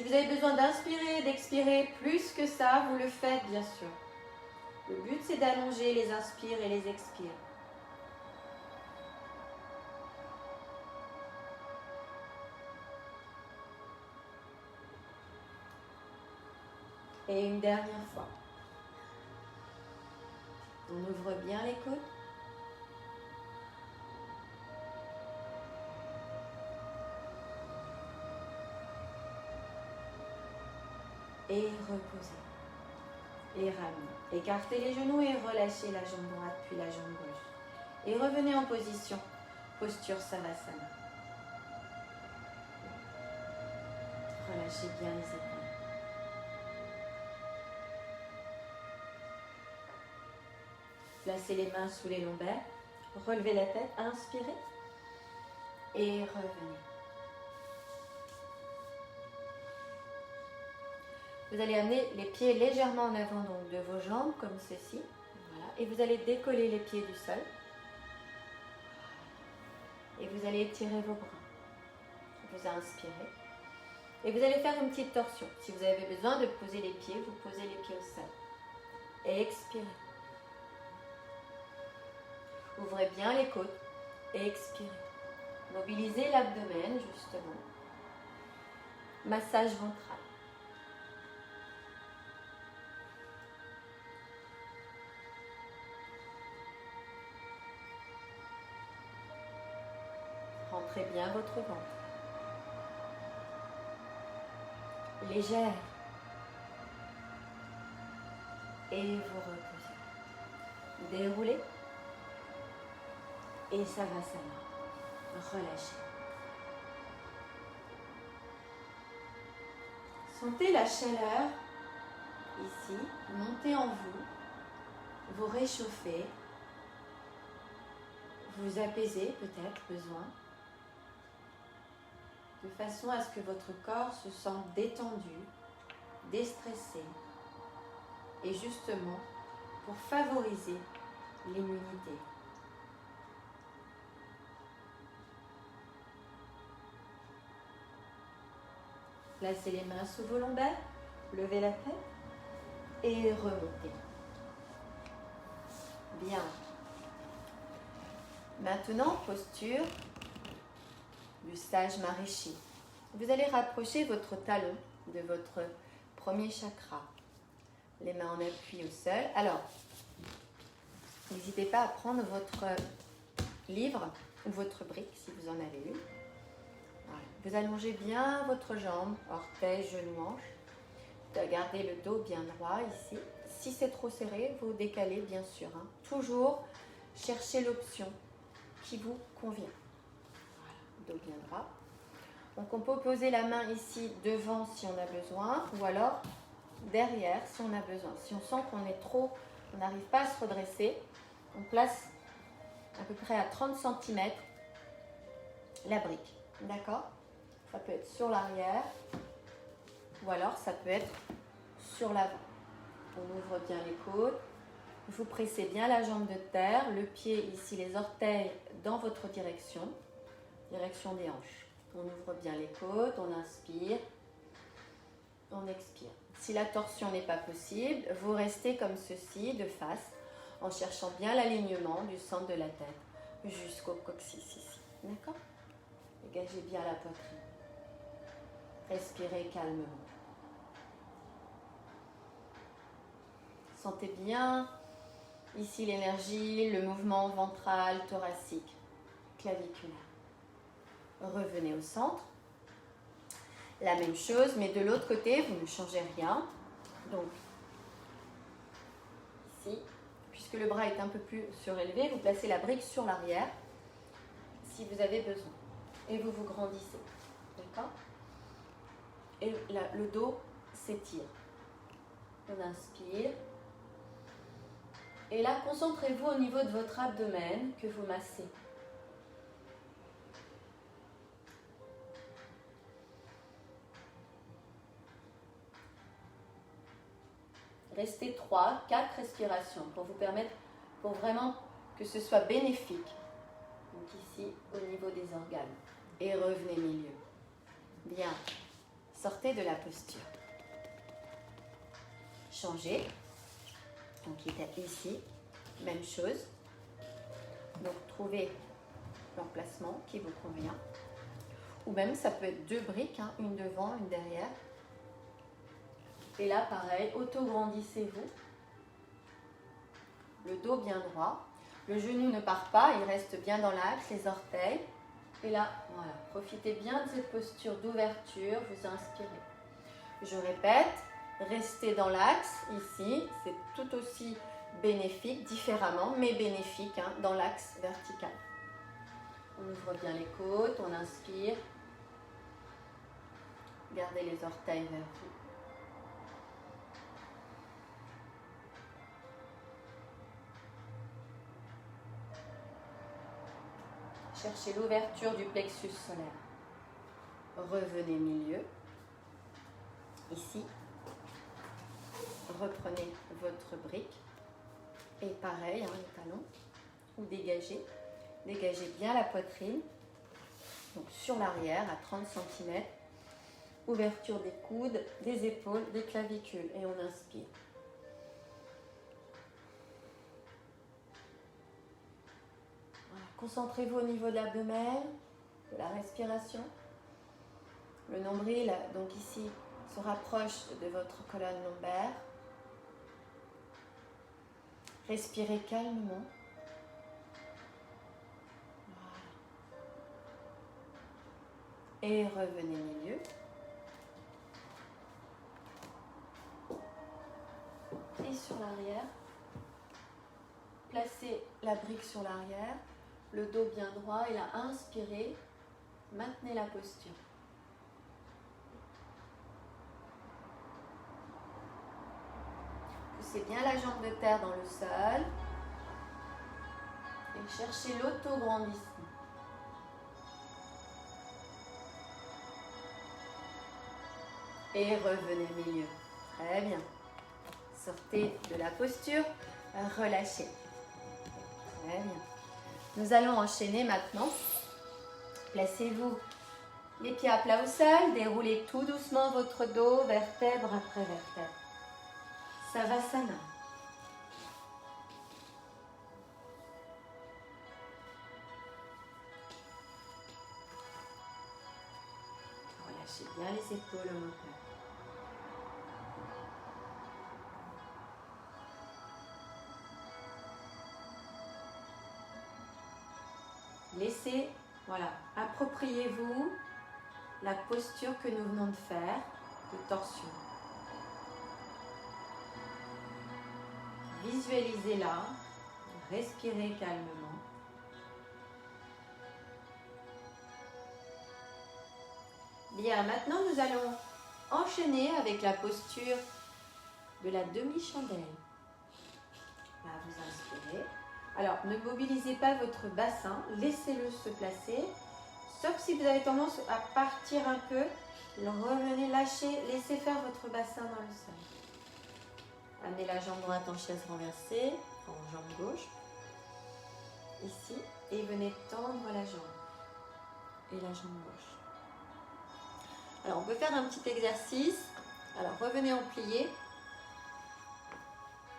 Si vous avez besoin d'inspirer, d'expirer plus que ça, vous le faites bien sûr. Le but c'est d'allonger les inspires et les expires. Et une dernière fois. On ouvre bien les côtes. Et reposez. Et ramenez. Écartez les genoux et relâchez la jambe droite puis la jambe gauche. Et revenez en position. Posture Savasana. Relâchez bien les épaules. Placez les mains sous les lombaires. Relevez la tête. Inspirez. Et revenez. Vous allez amener les pieds légèrement en avant donc de vos jambes, comme ceci. Voilà. Et vous allez décoller les pieds du sol. Et vous allez étirer vos bras. Vous inspirez. Et vous allez faire une petite torsion. Si vous avez besoin de poser les pieds, vous posez les pieds au sol. Et expirez. Ouvrez bien les côtes et expirez. Mobilisez l'abdomen, justement. Massage ventral. Rentrez bien votre ventre. Légère. Et vous reposez. Déroulez. Et Savasana. Relâchez. Sentez la chaleur ici monter en vous. Vous réchauffez. Vous apaisez peut-être besoin. De façon à ce que votre corps se sente détendu, déstressé. Et justement, pour favoriser l'immunité. Placez les mains sous vos lombaires, levez la tête et remontez. Bien. Maintenant, posture du sage Maharishi. Vous allez rapprocher votre talon de votre premier chakra. Les mains en appui au sol. Alors, n'hésitez pas à prendre votre livre ou votre brique si vous en avez une. Voilà. Vous allongez bien votre jambe, orteil, genou, hanche. Gardez le dos bien droit ici. Si c'est trop serré, vous décalez bien sûr. Toujours cherchez l'option qui vous convient. Voilà. Dos bien droit. Donc on peut poser la main ici devant si on a besoin ou alors derrière si on a besoin. Si on sent qu'on est trop, on n'arrive pas à se redresser, on place à peu près à 30 cm la brique. D'accord? Ça peut être sur l'arrière ou alors ça peut être sur l'avant. On ouvre bien les côtes. Vous pressez bien la jambe de terre, le pied ici, les orteils dans votre direction des hanches. On ouvre bien les côtes, on inspire, on expire. Si la torsion n'est pas possible, vous restez comme ceci, de face, en cherchant bien l'alignement du centre de la tête jusqu'au coccyx ici. D'accord? Dégagez bien la poitrine. Respirez calmement. Sentez bien ici l'énergie, le mouvement ventral, thoracique, claviculaire. Revenez au centre. La même chose, mais de l'autre côté, vous ne changez rien. Donc, ici, puisque le bras est un peu plus surélevé, vous placez la brique sur l'arrière, si vous avez besoin. Et vous vous grandissez. D'accord? Et là, le dos s'étire. On inspire. Et là, concentrez-vous au niveau de votre abdomen que vous massez. Restez 3, 4 respirations pour vous permettre, pour vraiment que ce soit bénéfique. Donc ici, au niveau des organes. Et revenez milieu. Bien. Sortez de la posture. Changez. Donc il est ici. Même chose. Donc trouvez l'emplacement qui vous convient. Ou même ça peut être 2 briques, hein, une devant, une derrière. Et là pareil, auto-grandissez-vous. Le dos bien droit. Le genou ne part pas, il reste bien dans l'axe, les orteils. Et là, voilà, profitez bien de cette posture d'ouverture, vous inspirez. Je répète, restez dans l'axe, ici, c'est tout aussi bénéfique, différemment, mais bénéfique, hein, dans l'axe vertical. On ouvre bien les côtes, on inspire. Gardez les orteils vers vous. Cherchez l'ouverture du plexus solaire. Revenez milieu. Ici. Reprenez votre brique. Et pareil, hein, les talons. Ou dégagez. Dégagez bien la poitrine. Donc sur l'arrière à 30 cm. Ouverture des coudes, des épaules, des clavicules. Et on inspire. Concentrez-vous au niveau de l'abdomen, de la respiration. Le nombril, donc ici, se rapproche de votre colonne lombaire. Respirez calmement. Voilà. Et revenez milieu. Et sur l'arrière. Placez la brique sur l'arrière. Le dos bien droit et là, inspirez, maintenez la posture. Poussez bien la jambe de terre dans le sol et cherchez l'auto-grandissement. Et revenez milieu. Très bien. Sortez de la posture, relâchez. Très bien. Nous allons enchaîner maintenant. Placez-vous les pieds à plat au sol, déroulez tout doucement votre dos, vertèbre après vertèbre. Savasana. Relâchez bien les épaules, omoplates. Laissez, voilà, appropriez-vous la posture que nous venons de faire, de torsion. Visualisez-la, respirez calmement. Bien, maintenant nous allons enchaîner avec la posture de la demi-chandelle. Là, vous inspirez. Alors, ne mobilisez pas votre bassin, laissez-le se placer. Sauf si vous avez tendance à partir un peu, revenez, lâchez, laissez faire votre bassin dans le sol. Amenez la jambe droite en chaise renversée, en jambe gauche. Ici, et venez tendre la jambe. Et la jambe gauche. Alors, on peut faire un petit exercice. Alors, revenez en plié.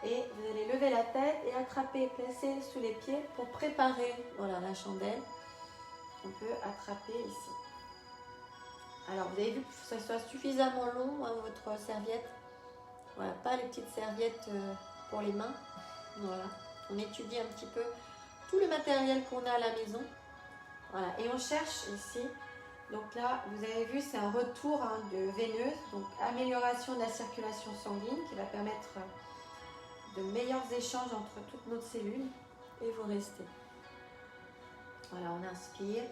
Et vous allez lever la tête et attraper, placer sous les pieds pour préparer, voilà, la chandelle. On peut attraper ici. Alors, vous avez vu que ça soit suffisamment long, hein, votre serviette. Voilà, pas les petites serviettes pour les mains. Voilà, on étudie un petit peu tout le matériel qu'on a à la maison. Voilà, et on cherche ici. Donc là, vous avez vu, c'est un retour, hein, de veineuse. Donc, amélioration de la circulation sanguine qui va permettre de meilleurs échanges entre toutes nos cellules. Et vous restez. Voilà, on inspire.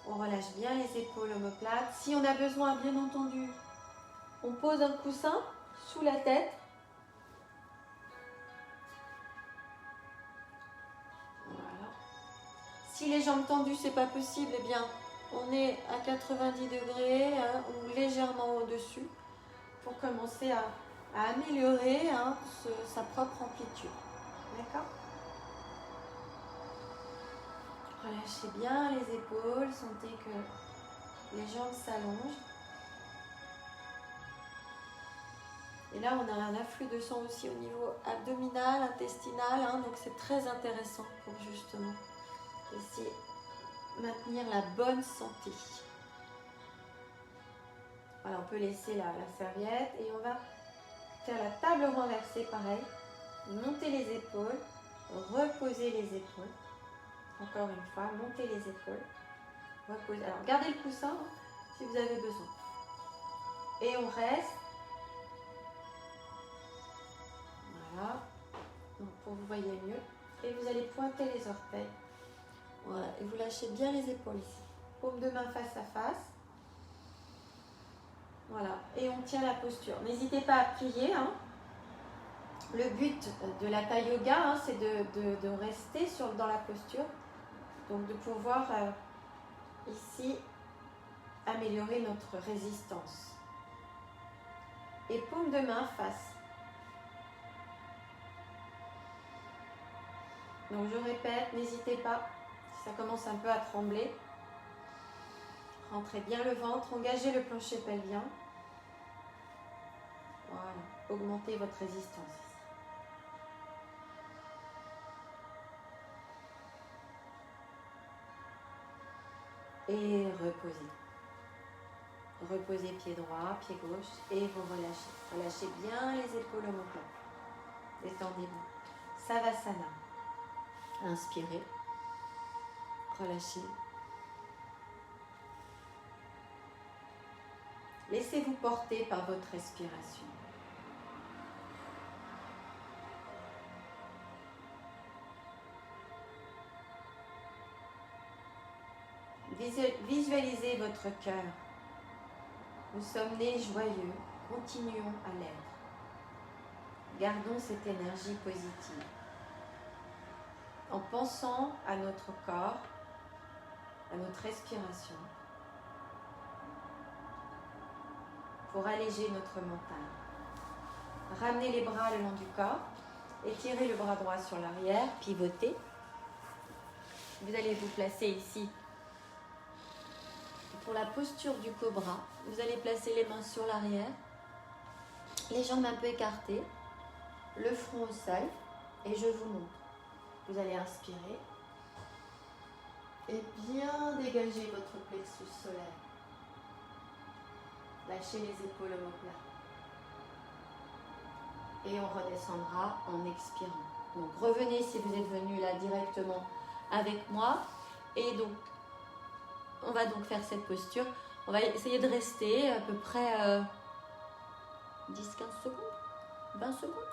On relâche bien les épaules omoplates. Si on a besoin, bien entendu, on pose un coussin sous la tête. Voilà. Si les jambes tendues, c'est pas possible, eh bien, on est à 90 degrés, hein, ou légèrement au-dessus pour commencer à améliorer, hein, sa propre amplitude. D'accord ? Relâchez bien les épaules, sentez que les jambes s'allongent. Et là, on a un afflux de sang aussi au niveau abdominal, intestinal, hein, donc c'est très intéressant pour justement essayer de maintenir la bonne santé. Voilà, on peut laisser la serviette et on va faire la table renversée, pareil. Monter les épaules, reposer les épaules. Encore une fois, monter les épaules, reposer. Alors, gardez le coussin hein, si vous avez besoin. Et on reste. Voilà, donc pour que vous voyez mieux. Et vous allez pointer les orteils. Voilà, et vous lâchez bien les épaules ici. Paume de main face à face. Voilà, et on tient la posture. N'hésitez pas à plier. Hein. Le but de l'Hatha Yoga, hein, c'est de rester dans la posture. Donc de pouvoir ici améliorer notre résistance. Et paume de main face. Donc je répète, n'hésitez pas, si ça commence un peu à trembler, rentrez bien le ventre, engagez le plancher pelvien. Voilà, augmentez votre résistance ici. Et reposez. Reposez pied droit, pied gauche et vous relâchez. Relâchez bien les épaules omoplates. Détendez-vous. Savasana. Inspirez. Relâchez. Laissez-vous porter par votre respiration. Visualisez votre cœur. Nous sommes nés joyeux, continuons à l'être. Gardons cette énergie positive. En pensant à notre corps, à notre respiration, pour alléger notre mental. Ramenez les bras le long du corps, étirez le bras droit sur l'arrière, pivotez. Vous allez vous placer ici. Pour la posture du cobra, vous allez placer les mains sur l'arrière, les jambes un peu écartées, le front au sol, et je vous montre. Vous allez inspirer et bien dégager votre plexus solaire. Lâchez les épaules omoplates. Et on redescendra en expirant. Donc revenez si vous êtes venu là directement avec moi. Et donc, on va donc faire cette posture. On va essayer de rester à peu près 10-15 secondes, 20 secondes.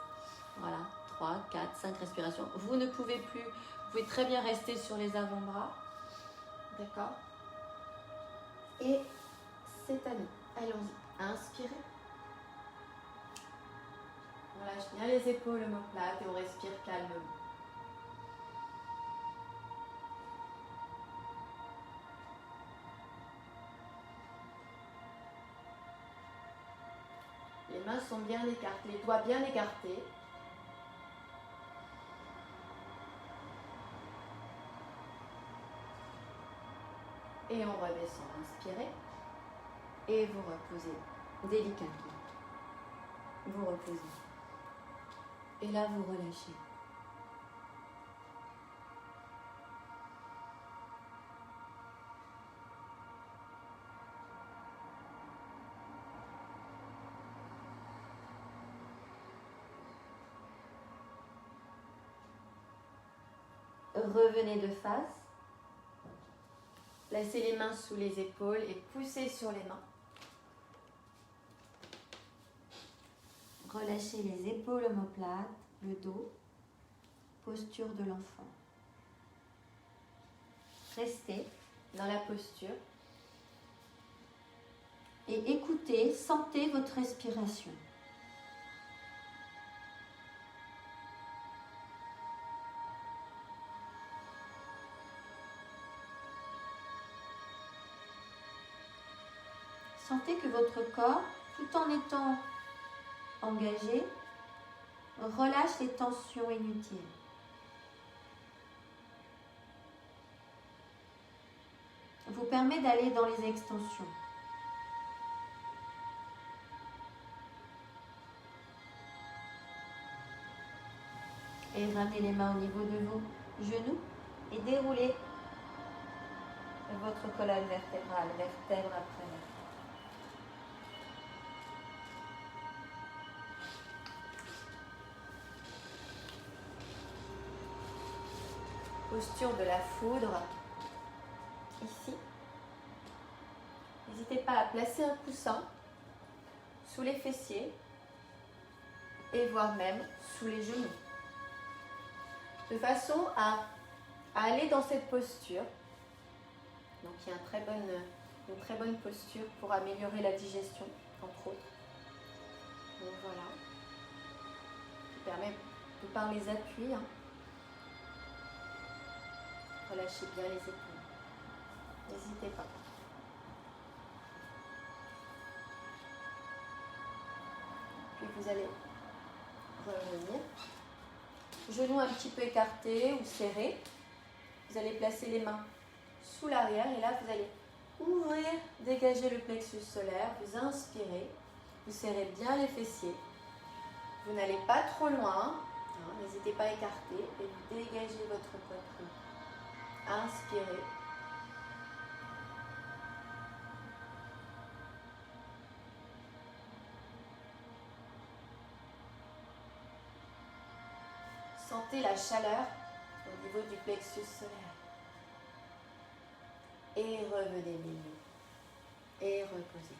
Voilà, 3, 4, 5 respirations. Vous ne pouvez plus, vous pouvez très bien rester sur les avant-bras. D'accord? Et c'est à nous. Allons-y. Inspirez. On lâche bien les épaules omoplates et on respire calmement. Les mains sont bien écartées, les doigts bien écartés. Et on redescend. Inspirez. Et vous reposez délicatement. Vous reposez. Et là, vous relâchez. Revenez de face. Placez les mains sous les épaules et poussez sur les mains. Relâchez les épaules omoplates, le dos, posture de l'enfant. Restez dans la posture et écoutez, sentez votre respiration. Sentez que votre corps, tout en étant engagé, relâche les tensions inutiles. Vous permet d'aller dans les extensions. Et ramenez les mains au niveau de vos genoux et déroulez votre colonne vertébrale, vertèbre après vertèbre. Posture de la foudre, ici. N'hésitez pas à placer un coussin sous les fessiers et voire même sous les genoux. De façon à aller dans cette posture. Donc il y a une très bonne posture pour améliorer la digestion, entre autres. Donc voilà. Qui permet de par les appuis. Relâchez bien les épaules. N'hésitez pas. Puis vous allez revenir. Genoux un petit peu écartés ou serrés. Vous allez placer les mains sous l'arrière et là vous allez ouvrir, dégager le plexus solaire. Vous inspirez. Vous serrez bien les fessiers. Vous n'allez pas trop loin. N'hésitez pas à écarter et vous dégagez votre poitrine. Inspirez. Sentez la chaleur au niveau du plexus solaire. Et revenez milieu. Et reposez.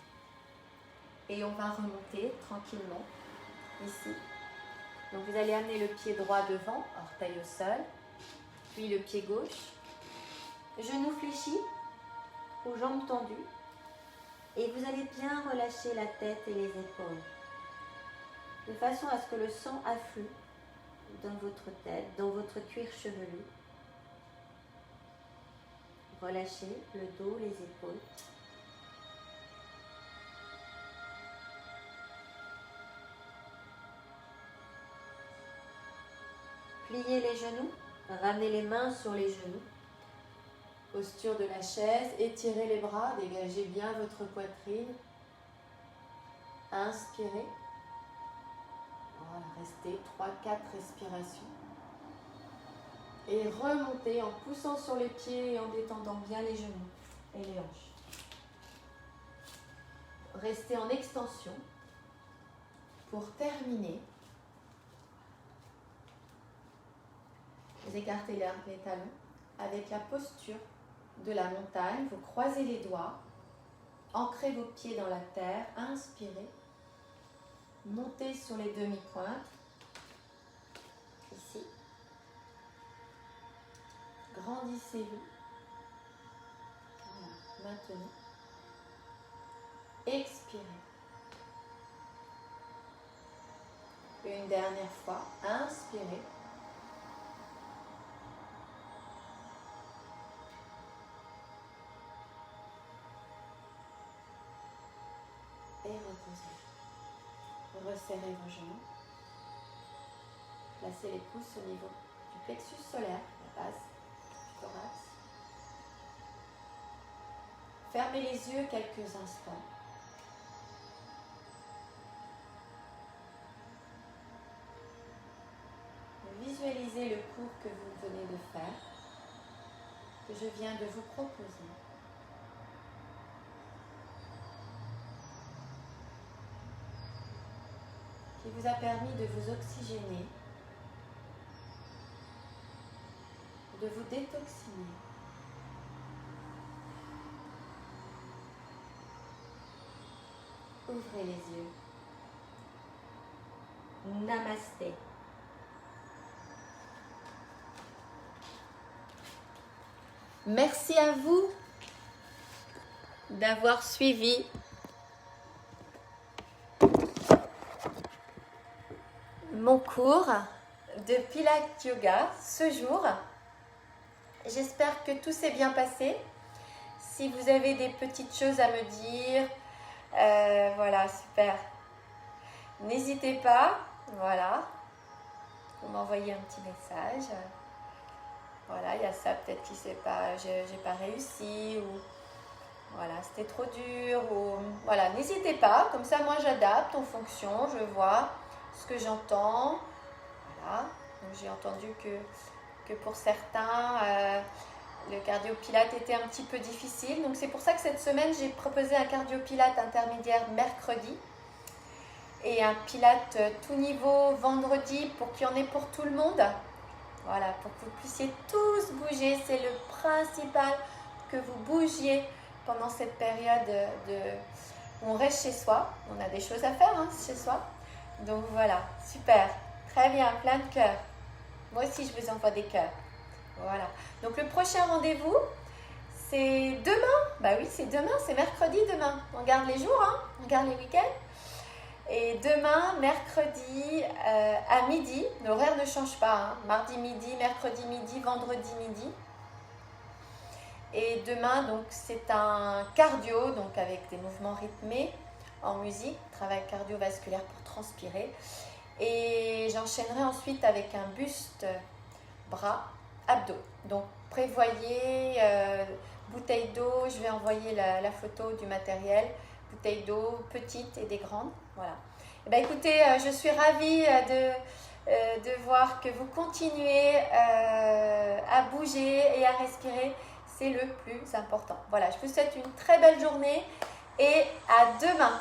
Et on va remonter tranquillement ici. Donc vous allez amener le pied droit devant, orteil au sol, puis le pied gauche. Genoux fléchis, aux jambes tendues. Et vous allez bien relâcher la tête et les épaules. De façon à ce que le sang afflue dans votre tête, dans votre cuir chevelu. Relâchez le dos, les épaules. Pliez les genoux, ramenez les mains sur les genoux. Posture de la chaise, étirez les bras, dégagez bien votre poitrine. Inspirez. Voilà, restez 3-4 respirations. Et remontez en poussant sur les pieds et en détendant bien les genoux et les hanches. Restez en extension. Pour terminer, vous écartez les talons avec la posture de la montagne. Vous croisez les doigts, ancrez vos pieds dans la terre, inspirez, montez sur les demi-pointes, ici. Grandissez-vous. Voilà, maintenez. Expirez. Une dernière fois, inspirez. Et reposez. Resserrez vos genoux. Placez les pouces au niveau du plexus solaire, la base du thorax. Fermez les yeux quelques instants. Visualisez le cours que vous venez de faire, que je viens de vous proposer. Qui vous a permis de vous oxygéner, de vous détoxiner. Ouvrez les yeux. Namasté. Merci à vous d'avoir suivi mon cours de Pilates Yoga ce jour. J'espère que tout s'est bien passé. Si vous avez des petites choses à me dire, voilà, super. N'hésitez pas, voilà, vous m'envoyez un petit message. Voilà, il y a ça peut-être qui sait pas, j'ai pas réussi ou voilà, c'était trop dur ou voilà, n'hésitez pas, comme ça moi j'adapte en fonction, je vois ce que j'entends. Voilà. Donc j'ai entendu que pour certains, le cardio-pilate était un petit peu difficile. Donc c'est pour ça que cette semaine, j'ai proposé un cardio-pilate intermédiaire mercredi et un pilate tout niveau vendredi pour qu'il y en ait pour tout le monde. Voilà, pour que vous puissiez tous bouger. C'est le principal, que vous bougiez pendant cette période où on reste chez soi. On a des choses à faire chez soi. Donc voilà, super, très bien, plein de cœurs. Moi aussi, je vous envoie des cœurs. Voilà. Donc le prochain rendez-vous, c'est demain. Bah oui, c'est demain, c'est mercredi demain. On garde les jours, on garde les week-ends. Et demain, mercredi à midi, l'horaire ne change pas. Mardi midi, mercredi midi, vendredi midi. Et demain, donc c'est un cardio, donc avec des mouvements rythmés en musique, travail cardiovasculaire pour transpirer. Et j'enchaînerai ensuite avec un buste, bras, abdos. Donc prévoyez bouteille d'eau, je vais envoyer la photo du matériel, bouteille d'eau petite et des grandes. Voilà. Et bien, écoutez, je suis ravie de voir que vous continuez à bouger et à respirer. C'est le plus important. Voilà, je vous souhaite une très belle journée et à demain.